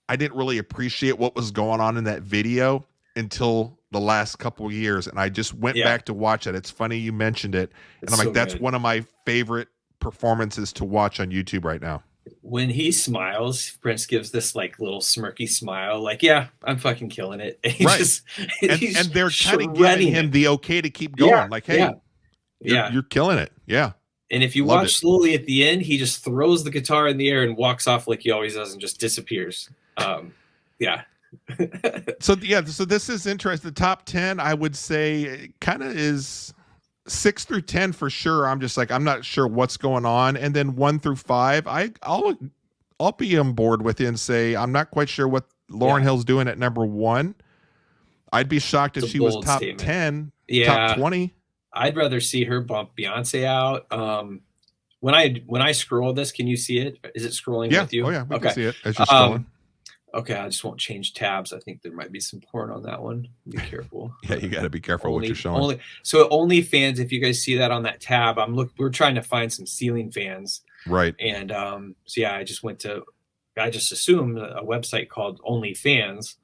really appreciate what was going on in that video until the last couple of years, and I just went back to watch it. It's funny you mentioned it, and I'm like, that's one of my favorite performances to watch on YouTube right now. When he smiles, Prince gives this like little smirky smile, like, yeah, I'm fucking killing it. And and they're kind of giving him the okay to keep going. Like, hey, you're killing it. Yeah. And if you watch slowly at the end, he just throws the guitar in the air and walks off like he always does and just disappears. Yeah. So this is interesting. The top 10, I would say, kind of is 6 through 10 for sure. I'm just like, I'm not sure what's going on. And then 1 through 5, I'll be on board with it and say I'm not quite sure what Lauryn Hill's doing at number 1. I'd be shocked if It's a she was bold top statement. 10, Yeah. top 20. I'd rather see her bump Beyonce out. When I scroll this, can you see it? Is it scrolling with you? Oh yeah, we Okay. can see it as you're scrolling. Okay, I just won't change tabs. I think there might be some porn on that one. Be careful. Yeah, you got to be careful what you're showing. So OnlyFans, if you guys see that on that tab, we're trying to find some ceiling fans. Right. And so yeah, I just assumed a website called OnlyFans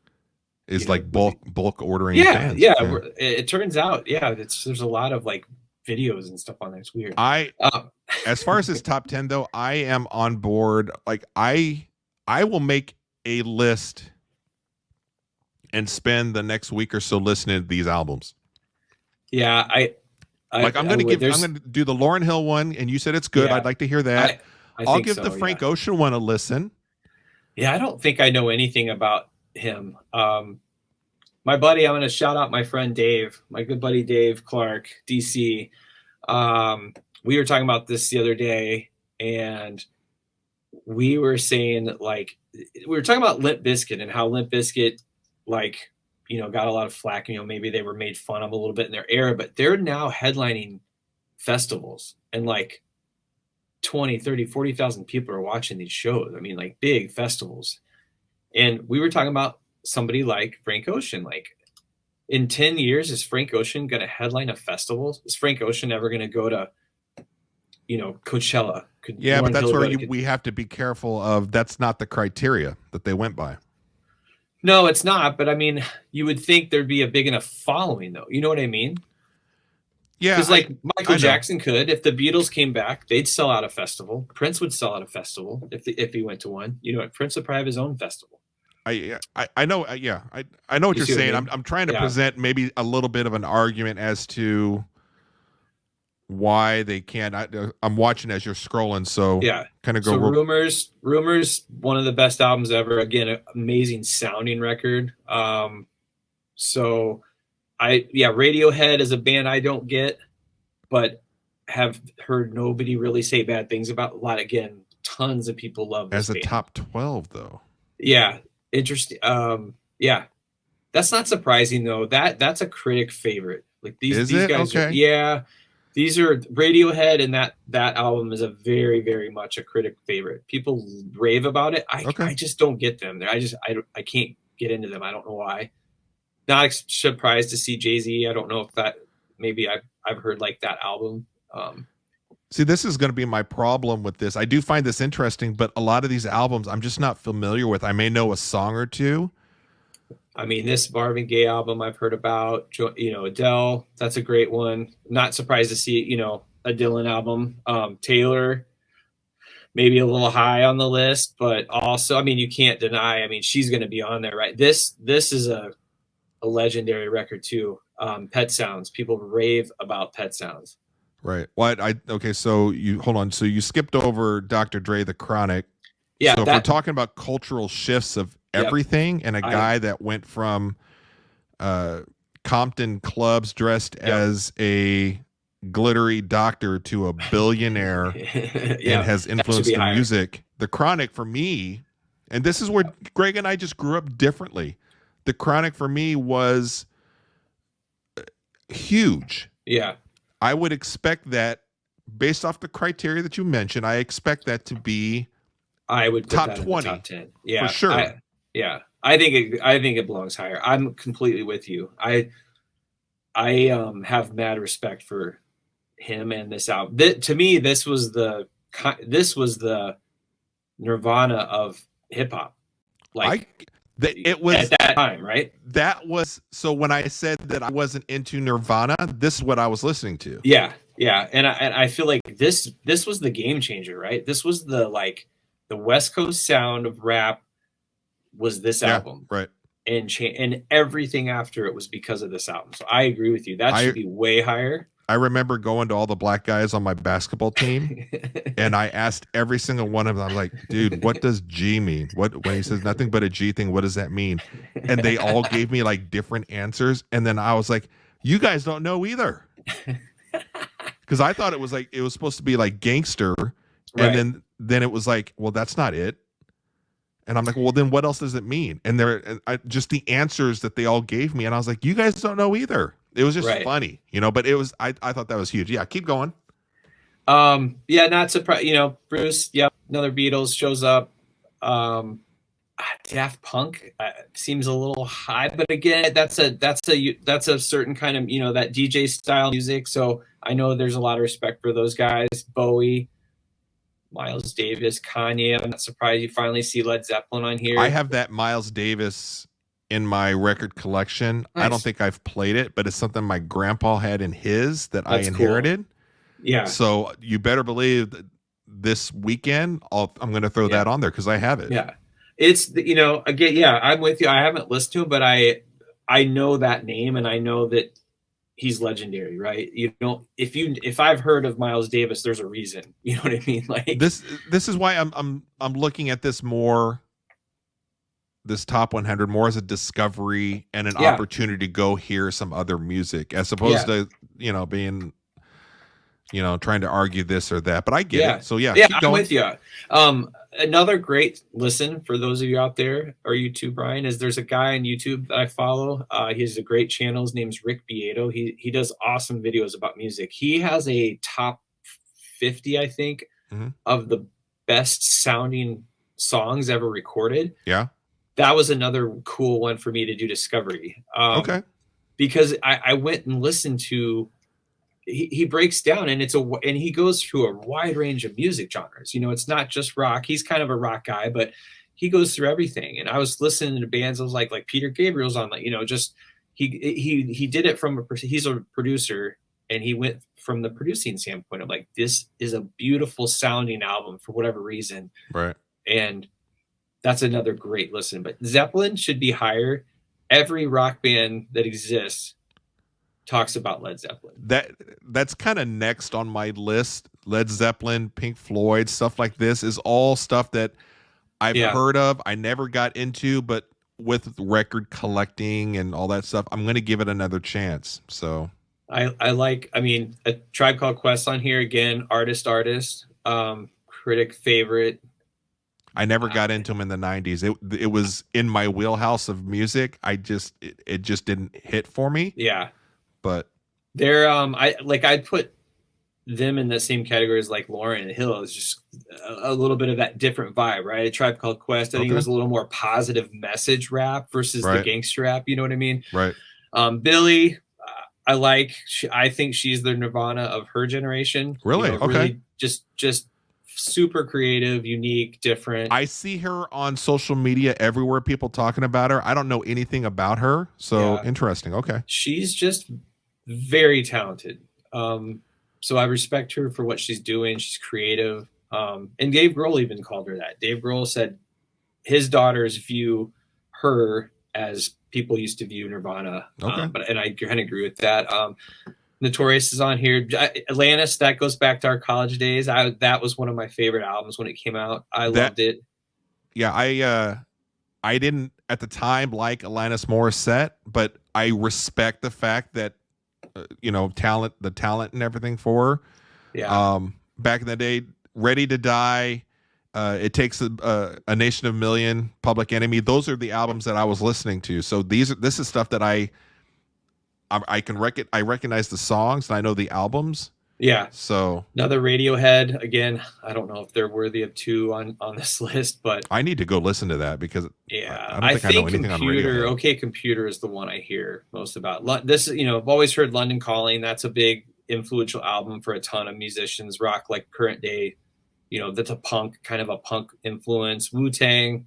is like bulk ordering. Yeah, fans. yeah. It turns out, there's a lot of like videos and stuff on there. It's weird. As far as this top 10 though, I am on board. Like I will make a list and spend the next week or so listening to these albums. Yeah, I'm going to do the Lauryn Hill one, and you said it's good. Yeah, I'd like to hear that. I'll give the Frank Ocean one a listen. Yeah, I don't think I know anything about him. My buddy, I'm going to shout out my friend Dave, my good buddy Dave Clark, DC. We were talking about this the other day, and we were saying like we were talking about Limp Bizkit and how Limp Bizkit got a lot of flack. Maybe they were made fun of a little bit in their era, but they're now headlining festivals and like 20, 30, 40,000 people are watching these shows. I mean, like big festivals. And we were talking about somebody like Frank Ocean. Like in 10 years, is Frank Ocean going to headline a festival? Is Frank Ocean ever going to go to, Coachella? But that's where we have to be careful of. That's not the criteria that they went by. No, it's not. But I mean, you would think there'd be a big enough following, though. You know what I mean? Yeah. Because like Michael Jackson could, if the Beatles came back, they'd sell out a festival. Prince would sell out a festival if he went to one. Prince would probably have his own festival. I know. I know what you're saying. I'm trying to present maybe a little bit of an argument as to why they can't. I'm watching as you're scrolling, so kind of go. So rumors, one of the best albums ever. Again, an amazing sounding record. Radiohead is a band I don't get, but have heard nobody really say bad things about. A lot, again, tons of people love this as a band. top 12 though. Yeah, interesting. That's not surprising though. That's a critic favorite. Like these guys. Okay. These are Radiohead, and that album is a very, very much a critic favorite. People rave about it. I just don't get them. I can't get into them. I don't know why. Not surprised to see Jay-Z. I don't know if that maybe I've heard like that album. See, this is going to be my problem with this. I do find this interesting, but a lot of these albums I'm just not familiar with. I may know a song or two. I mean, this Marvin Gaye album I've heard about, Adele, that's a great one. Not surprised to see, a Dylan album. Taylor, maybe a little high on the list, but also, I mean, you can't deny, I mean, she's going to be on there, right? This is a legendary record too. Pet Sounds. People rave about Pet Sounds. Right. So hold on. So you skipped over Dr. Dre, The Chronic. Yeah. So if we're talking about cultural shifts of everything, and a guy that went from Compton clubs dressed as a glittery doctor to a billionaire and has influenced the music. The Chronic for me, and this is where Greg and I just grew up differently. The Chronic for me was huge. Yeah. I would expect that based off the criteria that you mentioned, I expect that to be I would top 20. Top 10. Yeah. For sure. I think it belongs higher. I'm completely with you. I have mad respect for him and this album. To me, this was the Nirvana of hip hop. It was at that time, right? That was so. When I said that I wasn't into Nirvana, this is what I was listening to. Yeah, and I feel like this was the game changer, right? This was the West Coast sound of rap. Was this album, right? And everything after it was because of this album. So I agree with you. That should be way higher. I remember going to all the black guys on my basketball team, and I asked every single one of them. I'm like, dude, what does G mean? What when he says nothing but a G thing, what does that mean? And they all gave me like different answers, and then I was like, you guys don't know either, because I thought it was supposed to be like gangster, Right. and then it was like, well, that's not it. And I'm like, well, then what else does it mean? And just the answers that they all gave me, and I was like, you guys don't know either. It was just Right. funny, but it was, I thought that was huge. Yeah, keep going. Yeah, not surprised. Bruce, yep, another Beatles shows up. Daft Punk seems a little high, but again, that's a certain kind of that DJ style music. So I know there's a lot of respect for those guys. Bowie, Miles Davis, Kanye. I'm not surprised you finally see Led Zeppelin on here. I have that Miles Davis in my record collection. Nice. I don't think I've played it, but it's something my grandpa had in his that That's I inherited. Cool. Yeah. So you better believe that this weekend I'm going to throw that on there because I have it. Yeah. It's again, yeah, I'm with you. I haven't listened to him, but I know that name and I know that he's legendary, right? If I've heard of Miles Davis, there's a reason. You know what I mean? Like this is why I'm looking at this top 100 more as a discovery and an opportunity to go hear some other music as opposed to being trying to argue this or that. But I get it. So yeah, I'm with you. Another great listen for those of you out there, or you too, Brian, is there's a guy on YouTube that I follow. He has a great channel. His name's Rick Beato. He does awesome videos about music. He has a top 50, I think, of the best sounding songs ever recorded. Yeah. That was another cool one for me to do discovery. Okay. Because I went and listened to, he breaks down and he goes through a wide range of music genres. It's not just rock. He's kind of a rock guy, but he goes through everything. And I was listening to bands. I was like Peter Gabriel's on, just he did it from he's a producer, and he went from the producing standpoint of like, this is a beautiful sounding album for whatever reason. Right. And that's another great listen. But Zeppelin should be higher. Every rock band that exists talks about Led Zeppelin. That's kind of next on my list. Led Zeppelin, Pink Floyd, stuff like this is all stuff that I've heard of. I never got into, but with record collecting and all that stuff, I'm going to give it another chance. So I like, A Tribe Called Quest on here again, artist, critic favorite. I never got into them in the 90s. It was in my wheelhouse of music. It just didn't hit for me. Yeah. But they're I'd put them in the same category as like Lauryn and Hill. Is just a little bit of that different vibe, right? A Tribe Called Quest, I think it was a little more positive message rap versus the gangster rap. You know what I mean? Right. Billie, I think she's the Nirvana of her generation. Really? Okay. Really just super creative, unique, different. I see her on social media everywhere, people talking about her. I don't know anything about her. So interesting. Okay. She's just very talented. So I respect her for what she's doing. She's creative. And Dave Grohl even called her that. Dave Grohl said his daughters view her as people used to view Nirvana. Okay. And I kind of agree with that. Notorious is on here. Atlantis, that goes back to our college days. That was one of my favorite albums when it came out. I loved it. Yeah, I didn't at the time like Alanis Morissette, but I respect the fact that the talent and everything for her. Yeah. Back in the day, Ready to Die, It Takes a Nation of a Million, Public Enemy. Those are the albums that I was listening to. So this is stuff that I recognize the songs and I know the albums. Yeah. So another Radiohead. Again, I don't know if they're worthy of two on this list, but I need to go listen to that because I think know anything on Radiohead. OK Computer is the one I hear most about. This is, I've always heard London Calling. That's a big influential album for a ton of musicians, rock like current day. That's a punk, kind of a punk influence. Wu-Tang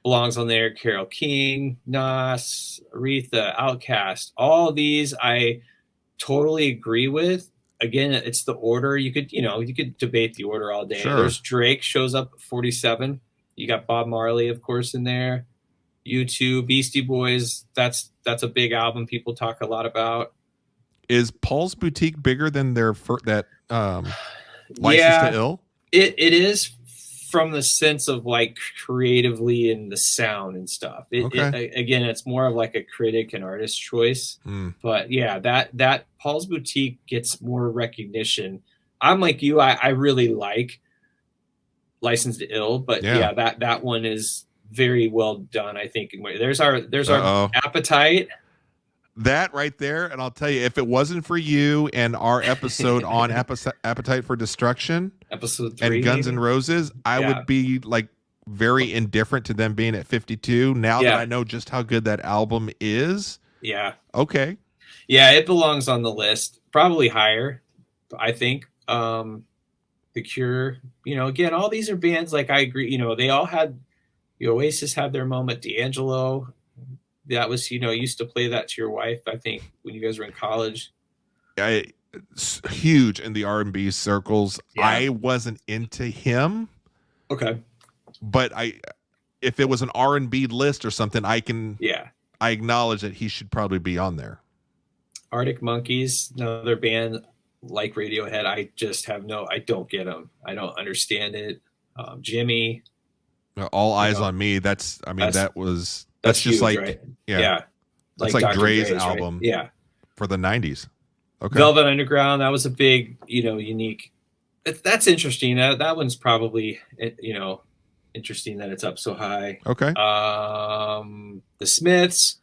belongs on there. Carole King, Nas, Aretha, Outkast. All these I totally agree with. Again, it's the order. You could debate the order all day. Sure. There's Drake shows up at 47. You got Bob Marley, of course, in there. U2, Beastie Boys. That's a big album people talk a lot about. Is Paul's Boutique bigger than their License Yeah, to Ill? it is from the sense of like creatively and the sound and stuff. Again, it's more of like a critic and artist choice. But yeah, that Paul's Boutique gets more recognition. I'm like you, I really like License to Ill, but yeah, that one is very well done, I think. There's our Appetite. That right there, and I'll tell you, if it wasn't for you and our episode on Appetite for Destruction, episode 3, and Guns maybe? N' Roses, I would be like very indifferent to them being at 52. Now that I know just how good that album is, okay, yeah, it belongs on the list, probably higher, I think. The Cure, again, all these are bands like I agree. They all had the Oasis had their moment. D'Angelo. That was, used to play that to your wife, I think, when you guys were in college. It's huge in the R&B circles. I wasn't into him. Okay. But if it was an R&B list or something, I acknowledge that he should probably be on there. Arctic Monkeys, another band like Radiohead. I just have I don't get them. I don't understand it. Jimmy. All Eyes on Me. That's just huge, like, right? That's like Dre's album, right? Yeah, for the 90s. Okay. Velvet Underground, that was a big, unique. That's interesting. That one's probably, interesting that it's up so high. Okay. The Smiths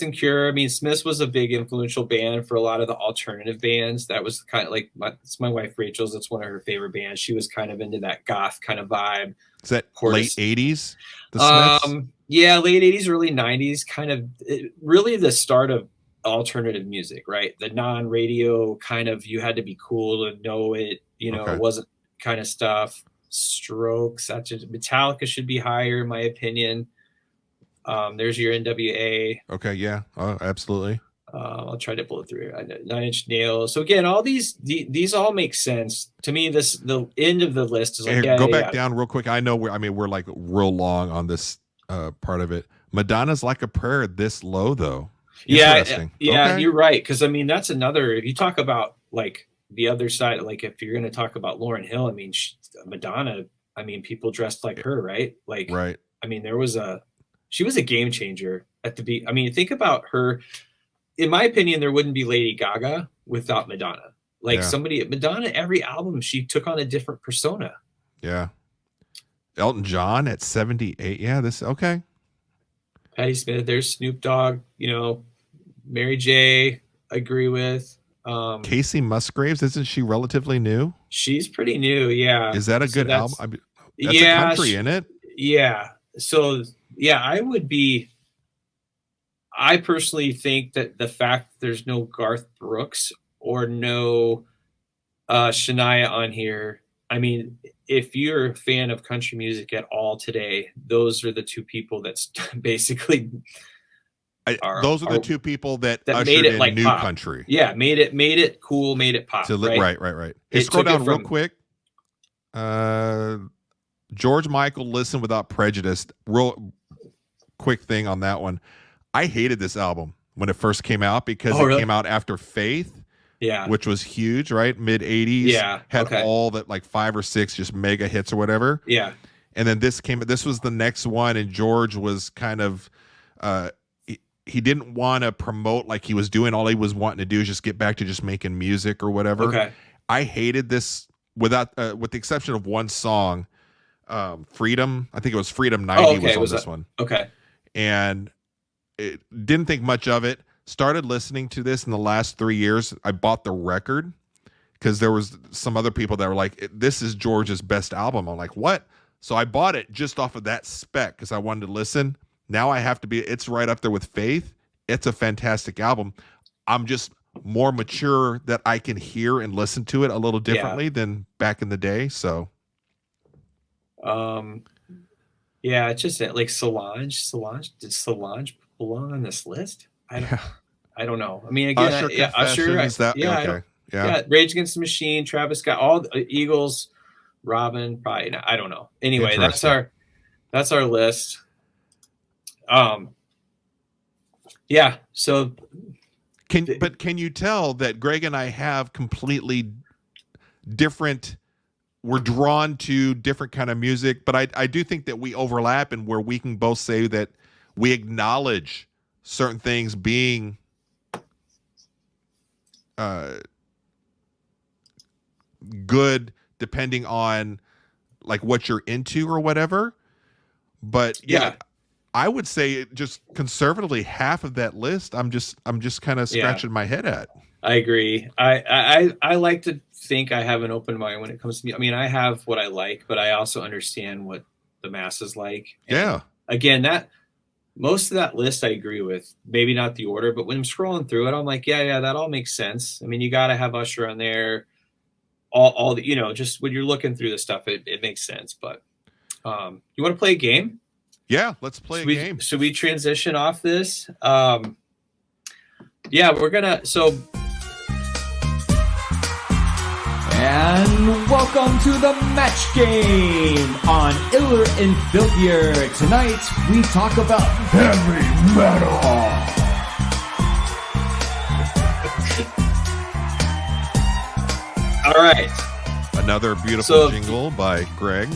and Cure. I mean, Smiths was a big influential band for a lot of the alternative bands. That was kind of like my wife Rachel's. That's one of her favorite bands. She was kind of into that goth kind of vibe. Is that late 80s? The Smiths? Yeah, late 80s, early 90s, kind of really the start of alternative music, right? The non-radio kind of, you had to be cool to know it, it wasn't kind of stuff. Strokes, Metallica should be higher in my opinion. There's your NWA. Okay, yeah, absolutely. I'll try to pull it through. 9 Inch Nails. So again, all these all make sense to me. The end of the list is like, go back down real quick. I know we're like real long on this part of it. Madonna's Like a Prayer this low though. Yeah, okay. You're right, because I mean that's another. If you talk about like the other side, like if you're going to talk about Lauryn Hill, I mean Madonna. I mean people dressed like her, right? Like, right. I mean she was a game changer at the beat. I mean think about her. In my opinion, there wouldn't be Lady Gaga without Madonna. Like Madonna, every album she took on a different persona. Yeah. Elton John at 78. Yeah, okay. Patti Smith, there's Snoop Dogg, Mary J, agree with. Casey Musgraves, isn't she relatively new? She's pretty new, yeah. Is that a good album? That's a country in it. Yeah. So, I personally think that the fact that there's no Garth Brooks or no Shania on here, I mean, if you're a fan of country music at all today, those are the two people that's basically those are the two people that ushered made it in like new pop. country. Yeah, made it cool, made it pop. Right. Hey, scroll down real quick. George Michael, Listen Without Prejudice. Real quick thing on that one. I hated this album when it first came out because it came out after Faith. Yeah. Which was huge, right? Mid 80s. Yeah. Had all that like 5 or 6 just mega hits or whatever. Yeah. And then this was the next one, and George was kind of he didn't want to promote like he was doing. All he was wanting to do is just get back to just making music or whatever. Okay. I hated this with the exception of one song, Freedom. I think it was Freedom 90 was on this one. Okay. And it didn't think much of it. Started listening to this in the last 3 years. I bought the record because there was some other people that were like, this is George's best album. I'm like, what? So I bought it just off of that spec because I wanted to listen. Now I have to it's right up there with Faith. It's a fantastic album. I'm just more mature that I can hear and listen to it a little differently than back in the day. So, yeah, it's just like Solange. Did Solange belong on this list? I don't know. I mean, again, Usher. Is that okay? Yeah. Rage Against the Machine, Travis Scott, all the Eagles, Robin, probably not. I don't know. Anyway, that's our list. Yeah. So Can you tell that Greg and I have completely different? We're drawn to different kind of music, but I do think that we overlap, and where we can both say that we acknowledge certain things being good depending on like what you're into or whatever. But yeah, I would say just conservatively half of that list I'm just kind of scratching my head at. I agree. I like to think I have an open mind when it comes to me. I mean, I have what I like, but I also understand what the masses like. And yeah. Again, that most of that list I agree with. Maybe not the order, but when I'm scrolling through it, I'm like, yeah, that all makes sense. I mean, you got to have Usher on there. All the, just when you're looking through the stuff, it makes sense. But you want to play a game? Yeah, let's play a game. Should we transition off this? Yeah, we're gonna. And welcome to the match game on Iller and Filthier. Tonight we talk about heavy metal. All right. Another beautiful jingle by Greg.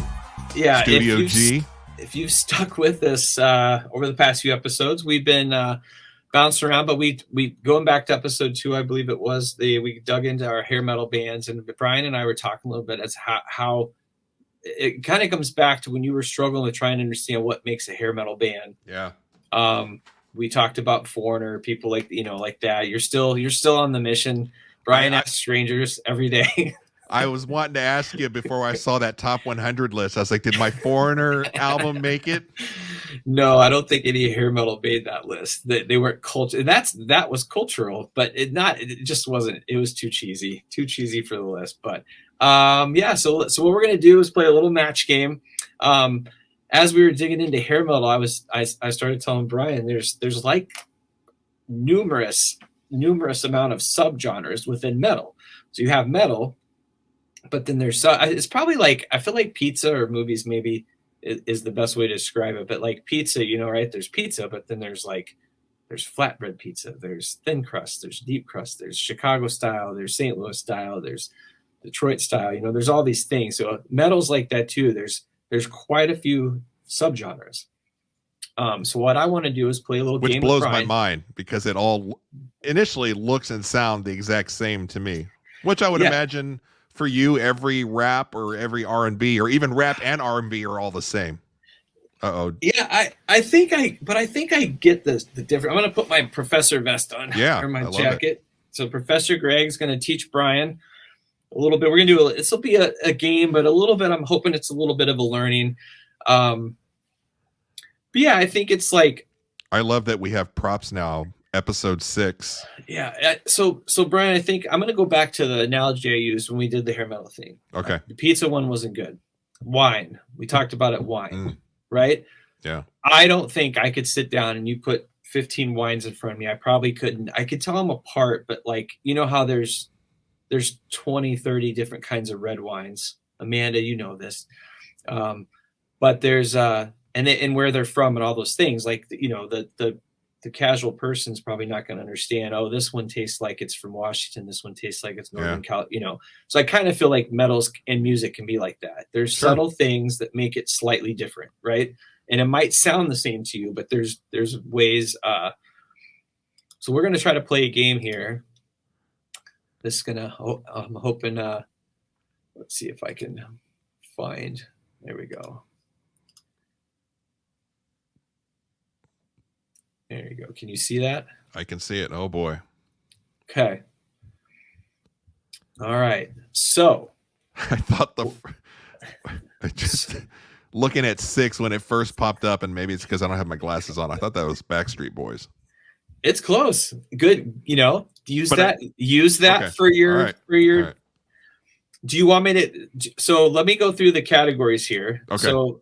Yeah, Studio G. If you've stuck with us over the past few episodes, we've been bouncing around, but we going back to episode 2, I believe it was, we dug into our hair metal bands, and Brian and I were talking a little bit as how it kind of comes back to when you were struggling with trying to understand what makes a hair metal band. Yeah. We talked about Foreigner, people like that. You're still on the mission. Brian asks strangers every day. I was wanting to ask you before I saw that top 100 list. I was like, did my Foreigner album make it? No, I don't think any hair metal made that list. They weren't culture. That was cultural, but it just wasn't. It was too cheesy for the list. But yeah. So what we're gonna do is play a little match game. As we were digging into hair metal, I started telling Brian there's like numerous amount of subgenres within metal. So you have metal. But then it's probably like, I feel like pizza or movies maybe is the best way to describe it. But like pizza, right? There's pizza, but then there's flatbread pizza, there's thin crust, there's deep crust, there's Chicago style, there's St. Louis style, there's Detroit style. There's all these things. So metal's like that too. There's quite a few subgenres. So what I want to do is play a little game. Which blows my mind because it all initially looks and sound the exact same to me. Which I would imagine for you, every rap or every R&B or even rap and R&B are all the same. Uh-oh. Yeah, I think I get the difference. I'm going to put my professor vest on. Yeah, or my jacket. So Professor Greg's going to teach Brian a little bit. We're going to do this will be a game, but a little bit, I'm hoping it's a little bit of a learning. But yeah, I think it's like, I love that we have props now. Episode 6. Yeah. So Brian, I think I'm going to go back to the analogy I used when we did the hair metal thing. Okay. The pizza one wasn't good. Wine. We talked about it. Wine. Right? Yeah. I don't think I could sit down and you put 15 wines in front of me. I probably couldn't. I could tell them apart, but like, how there's 20, 30 different kinds of red wines. Amanda, this. But there's and where they're from and all those things, like the casual person's probably not going to understand. Oh, this one tastes like it's from Washington. This one tastes like it's Northern Cal. So I kind of feel like metals and music can be like that. There's subtle things that make it slightly different, right? And it might sound the same to you, but there's ways. So we're going to try to play a game here. This is gonna. I'm hoping. Let's see if I can find. There we go. There you go. Can you see that? I can see it. Oh boy. Okay. All right. So I thought just looking at 6 when it first popped up, and maybe it's because I don't have my glasses on. I thought that was Backstreet Boys. It's close. Good. Use that for your All right. Do you want me to? So let me go through the categories here. Okay. So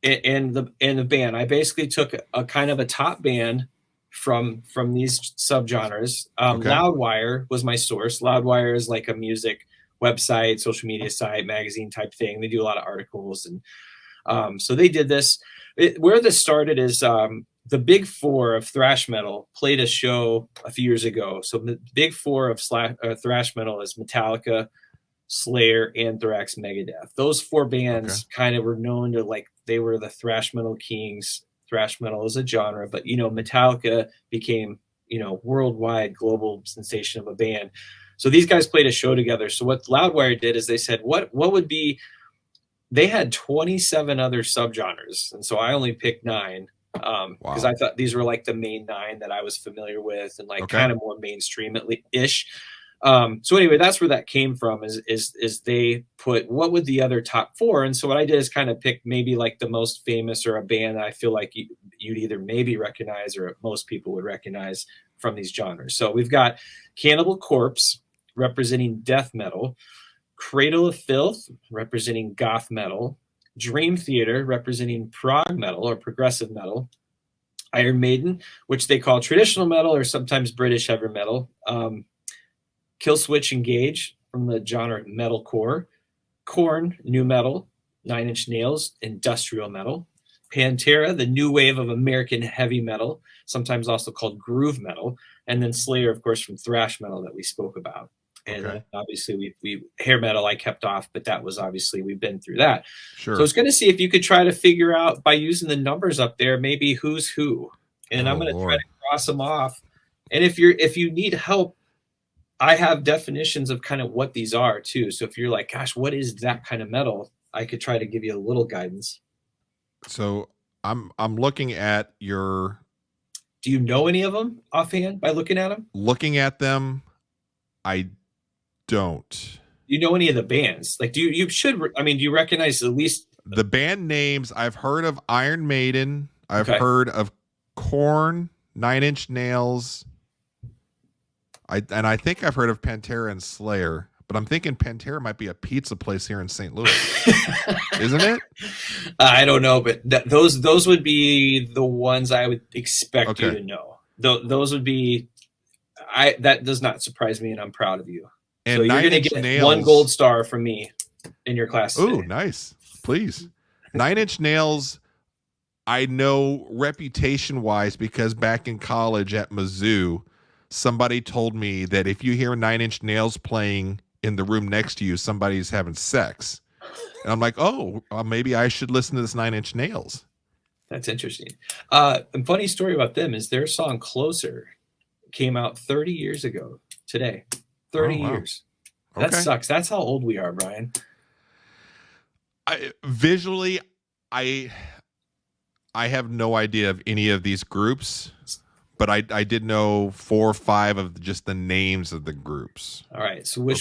in the band, I basically took a kind of a top band from these subgenres. Loudwire was my source. Loudwire is like a music website, social media site, magazine type thing. They do a lot of articles, and so they did this. Where this started is the big four of thrash metal played a show a few years ago. So the big four of thrash metal is Metallica, Slayer, Anthrax, Megadeth. Those four bands kind of were known to, like, they were the thrash metal kings. Thrash metal is a genre, but Metallica became worldwide global sensation of a band. So these guys played a show together. So what Loudwire did is they said, what would be? They had 27 other subgenres, and so I only picked 9 because I thought these were like the main 9 that I was familiar with and kind of more mainstream at least ish. So anyway, that's where that came from. Is they put what would the other top 4, and so what I did is kind of pick maybe like the most famous or a band that I feel like you'd either maybe recognize or most people would recognize from these genres. So we've got Cannibal Corpse representing death metal, Cradle of Filth representing goth metal, Dream Theater representing prog metal or progressive metal, Iron Maiden, which they call traditional metal or sometimes British heavy metal, Killswitch Engage from the genre metalcore, Korn, new metal, Nine Inch Nails, industrial metal, Pantera, the new wave of American heavy metal, sometimes also called groove metal, and then Slayer, of course, from thrash metal that we spoke about. And obviously we hair metal I kept off, but that was obviously we've been through that. Sure. So I was going to see if you could try to figure out by using the numbers up there, maybe who's who. And I'm going to try to cross them off. And if you need help, I have definitions of kind of what these are too. So if you're like, gosh, what is that kind of metal? I could try to give you a little guidance. So I'm looking at your. Do you know any of them offhand by looking at them? Looking at them, I don't. You know any of the bands? Like, do you recognize at least the band names? I've heard of Iron Maiden. I've heard of Korn, Nine Inch Nails. I think I've heard of Pantera and Slayer, but I'm thinking Pantera might be a pizza place here in St. Louis, isn't it? I don't know, but those would be the ones I would expect you to know. Those would be. That does not surprise me, and I'm proud of you. And so you're going to get 1 gold star from me in your class today. Oh, nice. Please. 9 Inch Nails, I know reputation-wise because back in college at Mizzou, somebody told me that if you hear 9 Inch Nails playing in the room next to you, somebody's having sex. And I'm like, maybe I should listen to this 9 Inch Nails. That's interesting. A funny story about them is their song Closer came out 30 years ago today. 30 years. That sucks. That's how old we are, Brian. Visually, I have no idea of any of these groups, but I did know 4 or 5 of just the names of the groups. All right. So we'll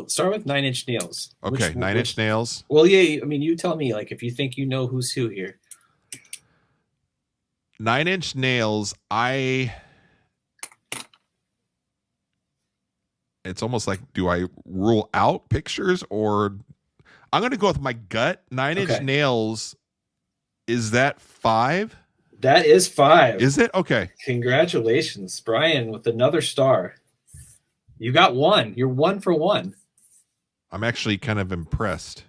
start with 9 Inch Nails. Okay, 9 Inch Nails. Well, yeah, I mean, you tell me, like, if you think you know who's who here. 9 Inch Nails, it's almost like, do I rule out pictures or I'm going to go with my gut. 9 Inch Nails. Is that 5? That is 5. Is it? Okay. Congratulations, Brian, with another star. You got 1. You're 1 for 1. I'm actually kind of impressed.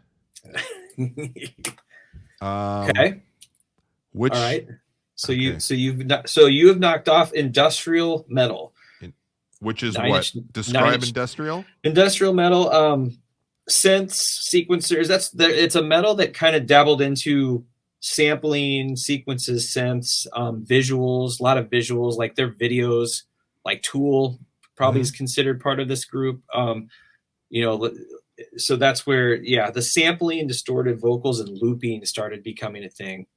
Okay. Which? All right. So you have knocked off industrial metal. Which is what? Describe industrial? Industrial metal, synths, sequencers. It's a metal that kind of dabbled into sampling, sequences, synths, visuals, a lot of visuals, like their videos, like Tool probably is considered part of this group. So that's where, the sampling, distorted vocals, and looping started becoming a thing.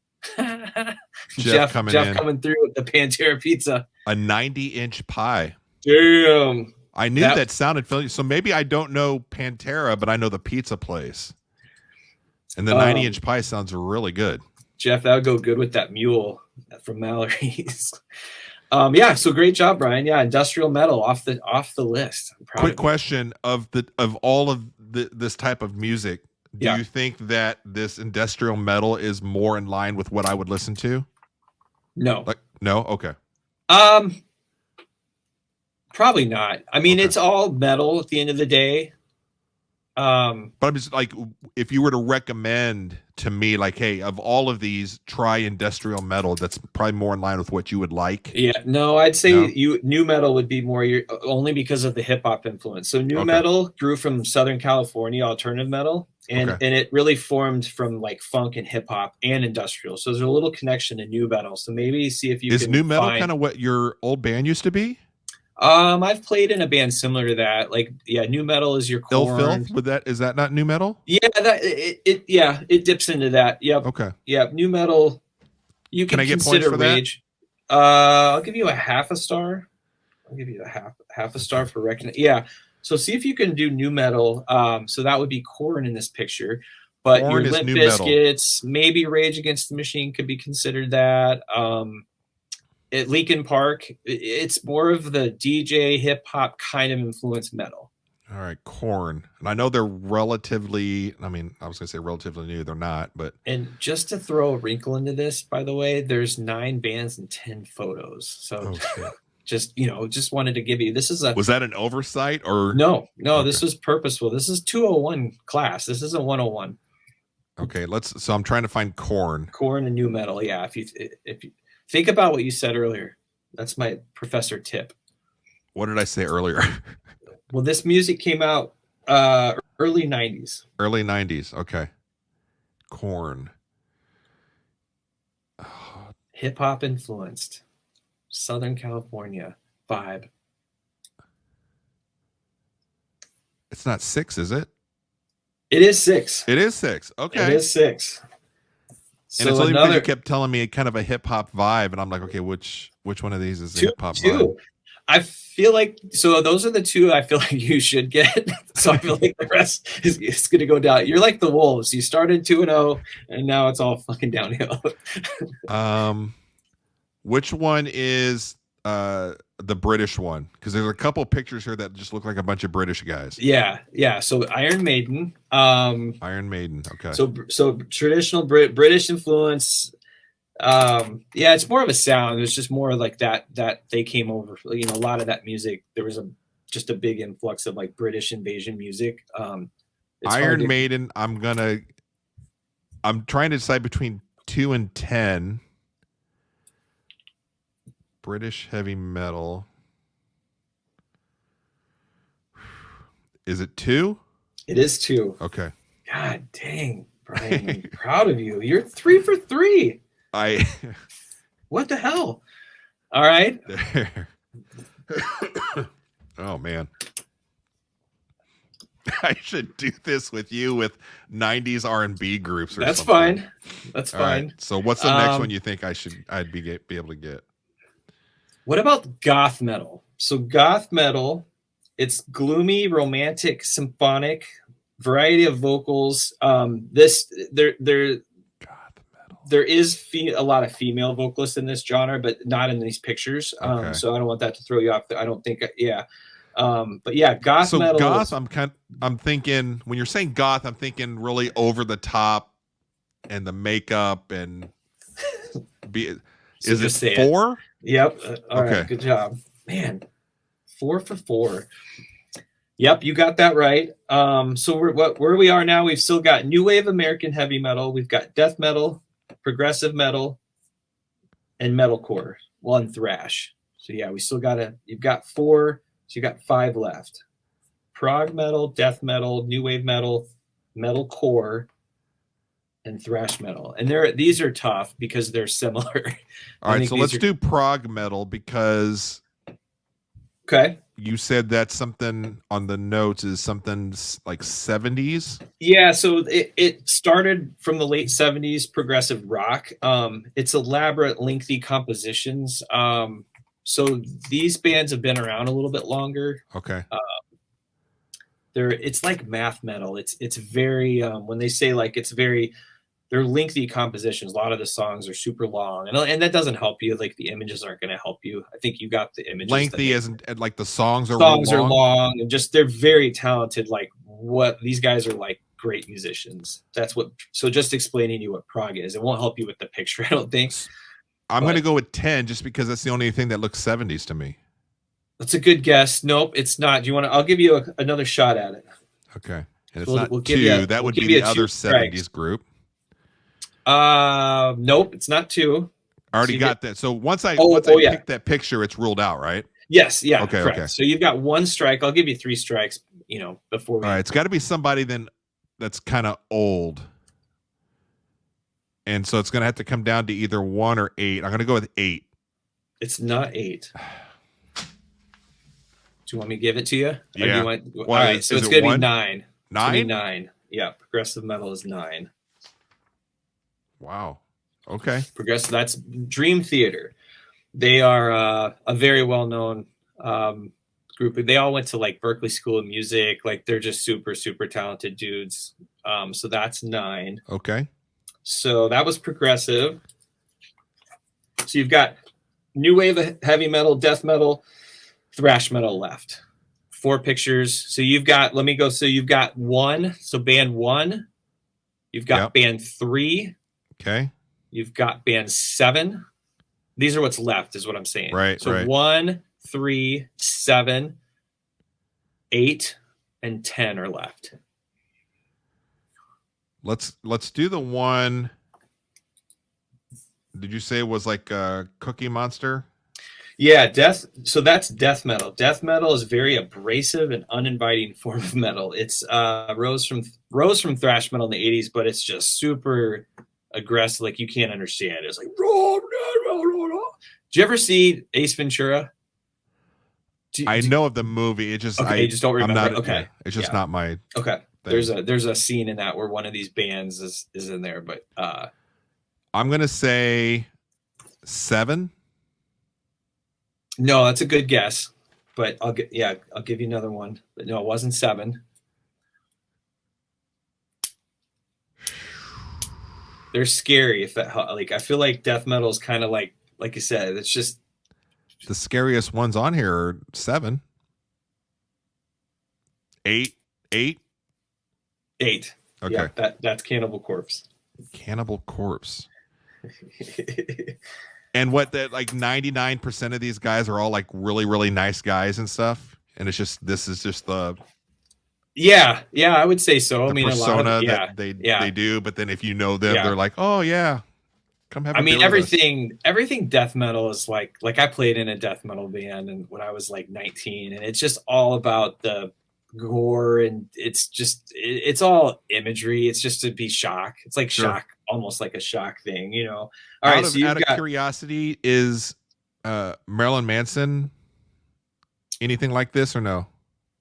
Jeff coming through with the Pantera pizza. A 90-inch pie. Damn. I knew that sounded familiar. So maybe I don't know Pantera, but I know the pizza place. And the 90-inch pie sounds really good. Jeff, that would go good with that mule from Mallory's. So great job, Brian. Yeah, industrial metal off the list. Quick question of all of this type of music, do you think that this industrial metal is more in line with what I would listen to? No. No? Okay. Probably not. I mean, it's all metal at the end of the day. But I'm just like, if you were to recommend to me, like, hey, of all of these, try industrial metal. That's probably more in line with what you would like. Yeah, no, I'd say No? new metal would be more your only because of the hip hop influence. So new Okay. metal grew from Southern California alternative metal, and Okay. and it really formed from like funk and hip hop and industrial. So there's a little connection to new metal. So maybe see if you Is can new metal find. kind of what your old band used to be? I've played in a band similar to that. Like, yeah, new metal is your Ill core. Filth? Is that not new metal? Yeah, it dips into that. Yep. Okay. Yep. New metal. You Can can I get points consider for that? Rage. I'll give you a half a star. I'll give you a half a star for reckoning. Yeah. So see if you can do new metal. So that would be Korn in this picture. But Korn your is Limp new metal. Bizkits, maybe Rage Against the Machine could be considered that. At Linkin Park, it's more of the DJ hip hop kind of influenced metal. All right, Korn. And I know they're relatively, I mean, I was going to say relatively new. They're not, but. And just to throw a wrinkle into this, by the way, there's 9 bands and 10 photos. So just wanted to give you, this is was that an oversight or? No, Okay. This was purposeful. This is 201 class. This isn't 101. Okay, so I'm trying to find Korn. Korn and new metal. Yeah. If you think about what you said earlier, that's my professor tip. What did I say earlier? Well, this music came out early 90s. Early 90s. Okay. Korn. Hip hop influenced. Southern California vibe. It's not 6, is it? It is 6. It is 6. Okay. It is 6. And it's only because you kept telling me kind of a hip hop vibe, and I'm like, okay, which one of these is the hip hop vibe? I feel like those are the 2 I feel like you should get. So I feel like the rest is going to go down. You're like the Wolves. You started 2-0, and now it's all fucking downhill. Which one is the British one? Because there's a couple pictures here that just look like a bunch of British guys. Yeah. So Iron Maiden. Iron Maiden. Okay. So traditional British influence. It's more of a sound. It's just more like that they came over. A lot of that music. There was just a big influx of like British invasion music. Iron Maiden. I'm trying to decide between 2 and 10. British heavy metal. Is it 2? It is 2. Okay. God dang, Brian, I'm proud of you. You're 3 for 3. What the hell? All right. Oh man. I should do this with you with 90s R&B groups or That's something. fine. That's All fine. right. So what's the next one you think I'd be able to get? What about goth metal? So goth metal, it's gloomy, romantic, symphonic, variety of vocals. There is a lot of female vocalists in this genre, but not in these pictures. Okay. So I don't want that to throw you off. I don't think. Yeah. But yeah, goth metal. So goth, I'm thinking when you're saying goth, I'm thinking really over the top and the makeup and is it 4? Yep. All okay. Right. Good job, man. 4 for 4. Yep, you got that right. So where we are now, we've still got new wave American heavy metal. We've got death metal, progressive metal, and metalcore. Well, and thrash. So yeah, we still you've got 4, so you got 5 left. Prog metal, death metal, new wave metal, metalcore, and thrash metal. And these are tough because they're similar. All right, so let's do prog metal because okay. You said that something on the notes is something like 70s. Yeah, so it started from the late 70s progressive rock. It's elaborate, lengthy compositions. So these bands have been around a little bit longer. Okay. It's like math metal. It's very when they say like they're lengthy compositions. A lot of the songs are super long, and that doesn't help you. Like the images aren't going to help you. I think you got the images. Lengthy isn't like the songs are long, and just they're very talented. Like what these guys are like great musicians. So just explaining to you what prog is, it won't help you with the picture. I don't think. I'm going to go with 10 just because that's the only thing that looks 70s to me. That's a good guess. Nope, it's not. Do you want to? I'll give you another shot at it. Okay. And it's We'll- not we'll two. give you That we'll would give be you the two other strikes. 70s group. Nope, it's not two. I already So you got that. So once I yeah. pick that picture, it's ruled out, right? Yes, yeah, Okay, correct. okay. So you've got one strike. I'll give you 3 strikes, before we All right, it's got to be somebody then that's kind of old. And so it's going to have to come down to either 1 or 8. I'm going to go with 8. It's not 8. Do you want me to give it to you? Or do Yeah. you want, all Well, right, is so it's it going to be 1? 9. It's gonna be 9? 9. Yeah, progressive metal is 9. Wow. Okay. Progressive, that's Dream Theater. They are a very well-known group. They all went to like Berkeley School of Music. Like they're just super, super talented dudes. So that's 9. Okay. So that was progressive. So you've got new wave of heavy metal, death metal, thrash metal left. 4 pictures. So you've got, let me go. So you've got 1. So band 1. You've got Yep. band 3. Okay. You've got band 7. These are what's left, is what I'm saying. Right. So right. 1, 3, 7, 8, and 10 are left. Let's do the one. Did you say it was like Cookie Monster? Yeah, death. So that's death metal. Death metal is very abrasive and uninviting form of metal. It's rose from thrash metal in the 80s, but it's just super aggressive. Like you can't understand. It's like. Did you ever see Ace Ventura? I know of the movie. It just Okay, you just don't remember. I'm not, Okay, yeah, it's just not my. okay. thing. There's a scene in that where one of these bands is in there, but I'm gonna say 7. no, that's a good guess. But I'll give you another one. But no, it wasn't 7. They're scary. If that like, I feel like death metal is kind of like you said, it's just The scariest ones on here are 7. 8. 8. 8. Okay. Yeah, that's Cannibal Corpse. Cannibal Corpse. And what that like 99% of these guys are all like really, really nice guys and stuff. And it's just this is just the Yeah, I would say so. I mean, persona a lot of, that they do. But then if you know them, Yeah. they're like, oh yeah, come have. I a mean, beer with us. everything death metal is like I played in a death metal band and when I was like 19, and it's just all about the gore, and it's all imagery. It's just to be shock. It's like Sure. shock, almost like a shock thing, All right, so you've out of got curiosity, is Marilyn Manson anything like this or no?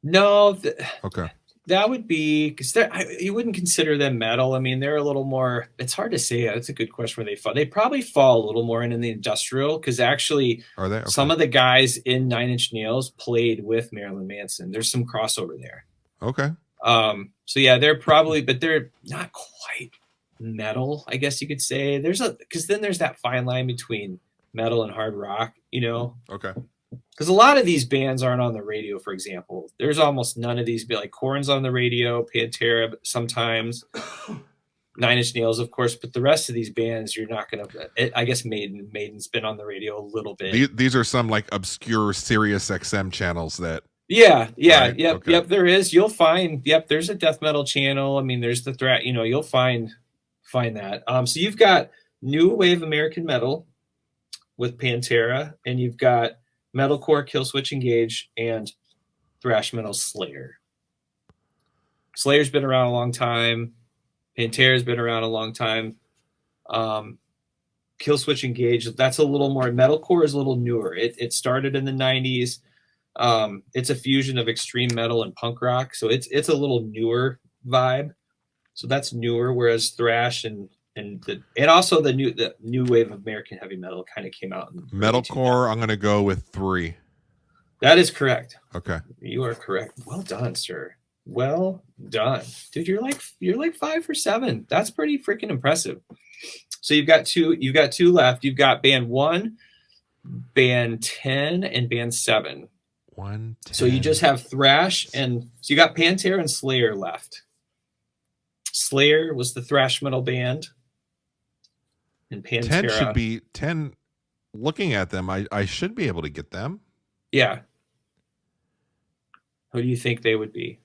no. Okay. That would be because you wouldn't consider them metal. I mean, they're a little more. It's hard to say. That's a good question where they fall. They probably fall a little more in the industrial because actually, Are they? Okay. some of the guys in 9 Inch Nails played with Marilyn Manson. There's some crossover there. Okay. So yeah, they're probably, but they're not quite metal, I guess you could say. Because then there's that fine line between metal and hard rock, Okay. Because a lot of these bands aren't on the radio, for example. There's almost none of these. Like Korn's on the radio, Pantera sometimes, 9 Inch Nails, of course. But the rest of these bands, you're not going to. I guess Maiden's been on the radio a little bit. These are some like obscure Sirius XM channels that. Yeah, Right, yep, okay. yep. There is. You'll find. Yep, there's a death metal channel. I mean, there's the threat. You'll find that. So you've got new wave American metal with Pantera, and you've got metalcore, Killswitch Engage, and thrash metal Slayer. Slayer's been around a long time. Pantera's been around a long time. Killswitch Engage, that's a little more. Metalcore is a little newer. It started in the 90s. It's a fusion of extreme metal and punk rock, so it's a little newer vibe. So that's newer, whereas thrash and also the new wave of American heavy metal kind of came out in Metalcore, I'm going to go with 3. That is correct. Okay. You are correct. Well done, sir. Well done, dude. You're like 5 for 7. That's pretty freaking impressive. So you've got two left. You've got band 1, band 10, and band 7. 1. 10. So you just have thrash, and so you got Pantera and Slayer left. Slayer was the thrash metal band, and Pantera 10 should be 10. Looking at them, I should be able to get them. Yeah. Who do you think they would be?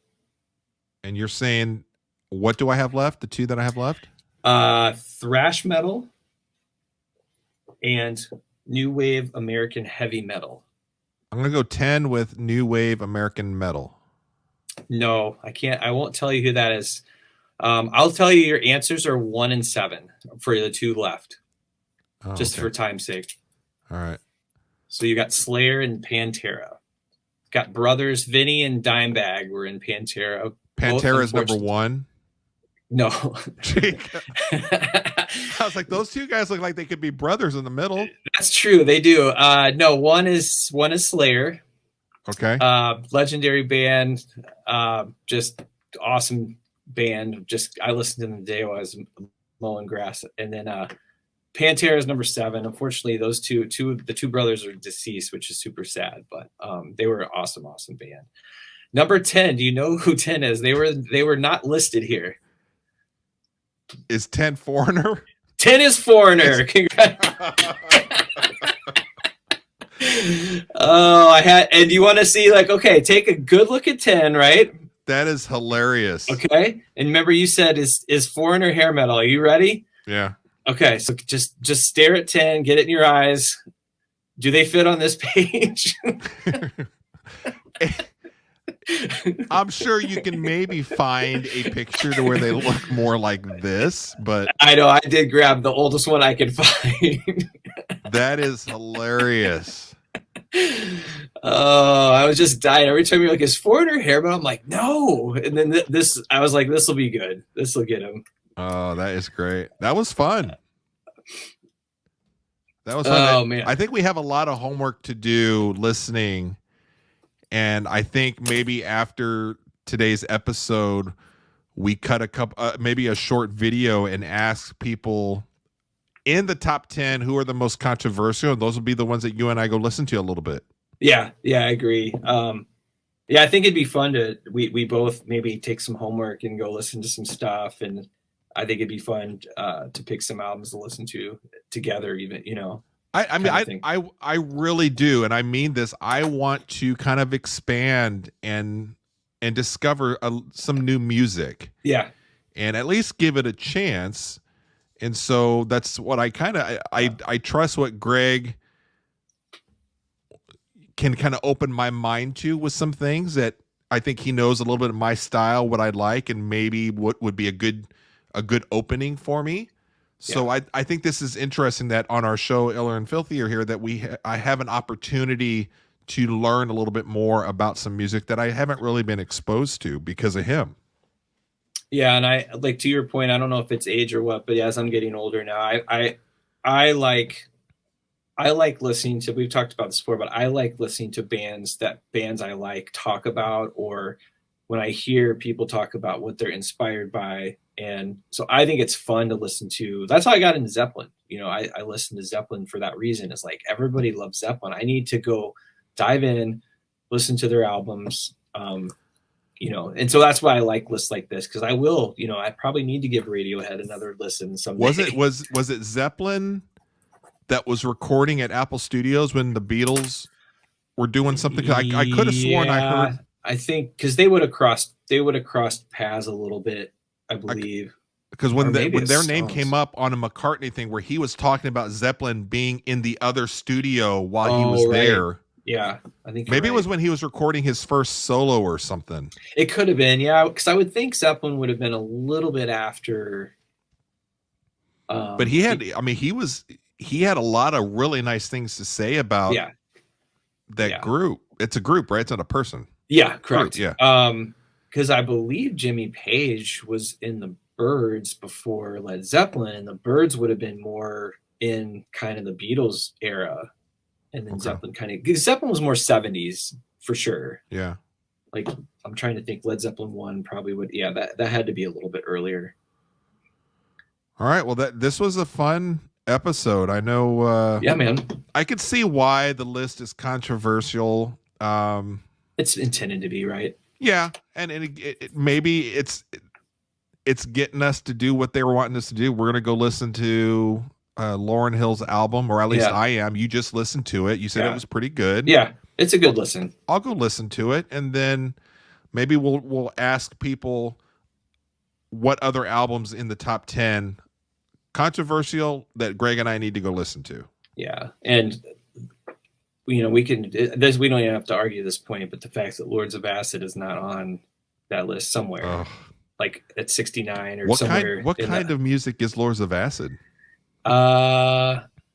And you're saying, what do I have left? The two that I have left? Thrash metal and new wave American heavy metal. I'm going to go 10 with new wave American metal. No, I can't. I won't tell you who that is. I'll tell you your answers are 1 and 7 for the two left, just for time's sake. All right. So you got Slayer and Pantera. Got brothers Vinny and Dimebag were in Pantera. Pantera is number 1. No. I was like, those two guys look like they could be brothers in the middle. That's true. They do. No, one is Slayer. Okay. Legendary band. Just awesome band. Just I listened to them the day I was mowing grass. And then Pantera is number 7. Unfortunately, those the two brothers are deceased, which is super sad. But they were an awesome band. Number 10. Do you know who 10 is? They were not listed here. Is 10 Foreigner? 10 is Foreigner. Congrats. Oh, and you want to see okay, take a good look at 10, right? That is hilarious. Okay. And remember you said is Foreigner hair metal. Are you ready? Yeah. Okay. So just stare at 10, get it in your eyes. Do they fit on this page? I'm sure you can maybe find a picture to where they look more like this, but I know I did grab the oldest one I could find. That is hilarious. Oh, I was just dying every time you're like, is Foreigner hair metal? I'm like, no. And then I was like, this will be good. This will get him. Oh, that is great. That was fun. That was fun. Oh, man. I think we have a lot of homework to do listening. And I think maybe after today's episode, we cut maybe a short video and ask people in the top 10 who are the most controversial. And those will be the ones that you and I go listen to a little bit. Yeah, I agree. I think it'd be fun to we both maybe take some homework and go listen to some stuff. And I think it'd be fun to pick some albums to listen to together, even, I really do. And I mean this, I want to kind of expand and discover some new music. Yeah. And at least give it a chance. And so that's what I trust what Greg can kind of open my mind to with some things that I think he knows a little bit of my style, what I like, and maybe what would be a good opening for me. So I think this is interesting that on our show, Iller and Filthier here, that I have an opportunity to learn a little bit more about some music that I haven't really been exposed to because of him. Yeah, and I like to your point, I don't know if it's age or what, but as I'm getting older now, I like listening to, we've talked about this before, but I like listening to bands I like talk about, or when I hear people talk about what they're inspired by. And so I think it's fun to listen to. That's how I got into Zeppelin. I listened to Zeppelin for that reason. It's like everybody loves Zeppelin. I need to go dive in, listen to their albums. And so that's why I like lists like this, because I will, I probably need to give Radiohead another listen someday. Was it Zeppelin that was recording at Apple Studios when the Beatles were doing something? I could have sworn I heard. I think because they would have crossed paths a little bit, I believe. Because when their name came up on a McCartney thing where he was talking about Zeppelin being in the other studio while he was there. Yeah, I think maybe it was when he was recording his first solo or something. It could have been, yeah, because I would think Zeppelin would have been a little bit after. But he had a lot of really nice things to say about that group. It's a group, right? It's not a person. Yeah, correct. Group, yeah. Because I believe Jimmy Page was in the Byrds before Led Zeppelin, and the Byrds would have been more in kind of the Beatles era. And then Zeppelin Zeppelin was more 70s for sure. Yeah. Like I'm trying to think, Led Zeppelin 1 probably would. Yeah, that had to be a little bit earlier. All right. Well, this was a fun episode. I know. Yeah, man. I could see why the list is controversial. It's intended to be, right? Yeah, and it maybe it's getting us to do what they were wanting us to do. We're gonna go listen to Lauryn Hill's album, or at least I am. You just listened to it. You said it was pretty good. Yeah, it's a good listen. I'll go listen to it, and then maybe we'll ask people what other albums in the top 10 controversial that Greg and I need to go listen to. Yeah, and we can. We don't even have to argue this point, but the fact that Lords of Acid is not on that list somewhere, like at 69 or somewhere. What kind of music is Lords of Acid?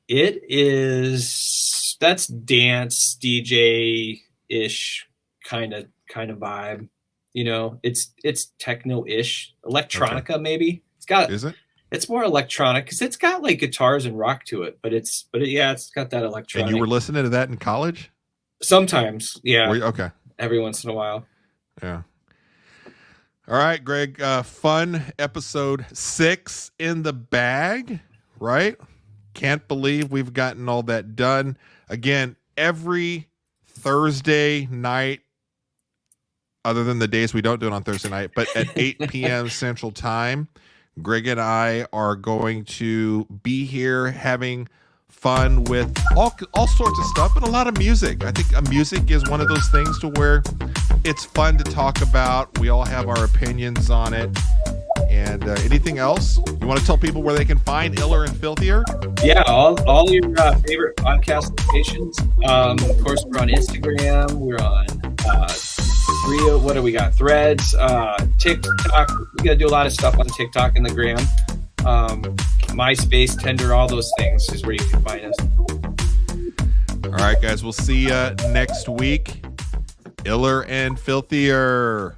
It is, that's dance DJ ish kind of vibe. It's techno ish, electronica maybe. Is it? It's more electronic because it's got like guitars and rock to it, but it's got that electronic. And you were listening to that in college? Sometimes, yeah. Okay. Every once in a while. Yeah. All right, Greg. Fun episode 6 in the bag, right? Can't believe we've gotten all that done. Again, every Thursday night, other than the days we don't do it on Thursday night, but at 8 p.m. Central Time, Greg and I are going to be here having fun with all sorts of stuff, but a lot of music. I think music is one of those things to where it's fun to talk about. We all have our opinions on it. And anything else? You want to tell people where they can find Iller and Filthier? Yeah, all your favorite podcast locations. Of course, we're on Instagram. We're on what do we got? Threads, TikTok. We got to do a lot of stuff on TikTok and the gram. MySpace, Tinder, all those things is where you can find us. All right, guys. We'll see you next week. Iller and Filthier.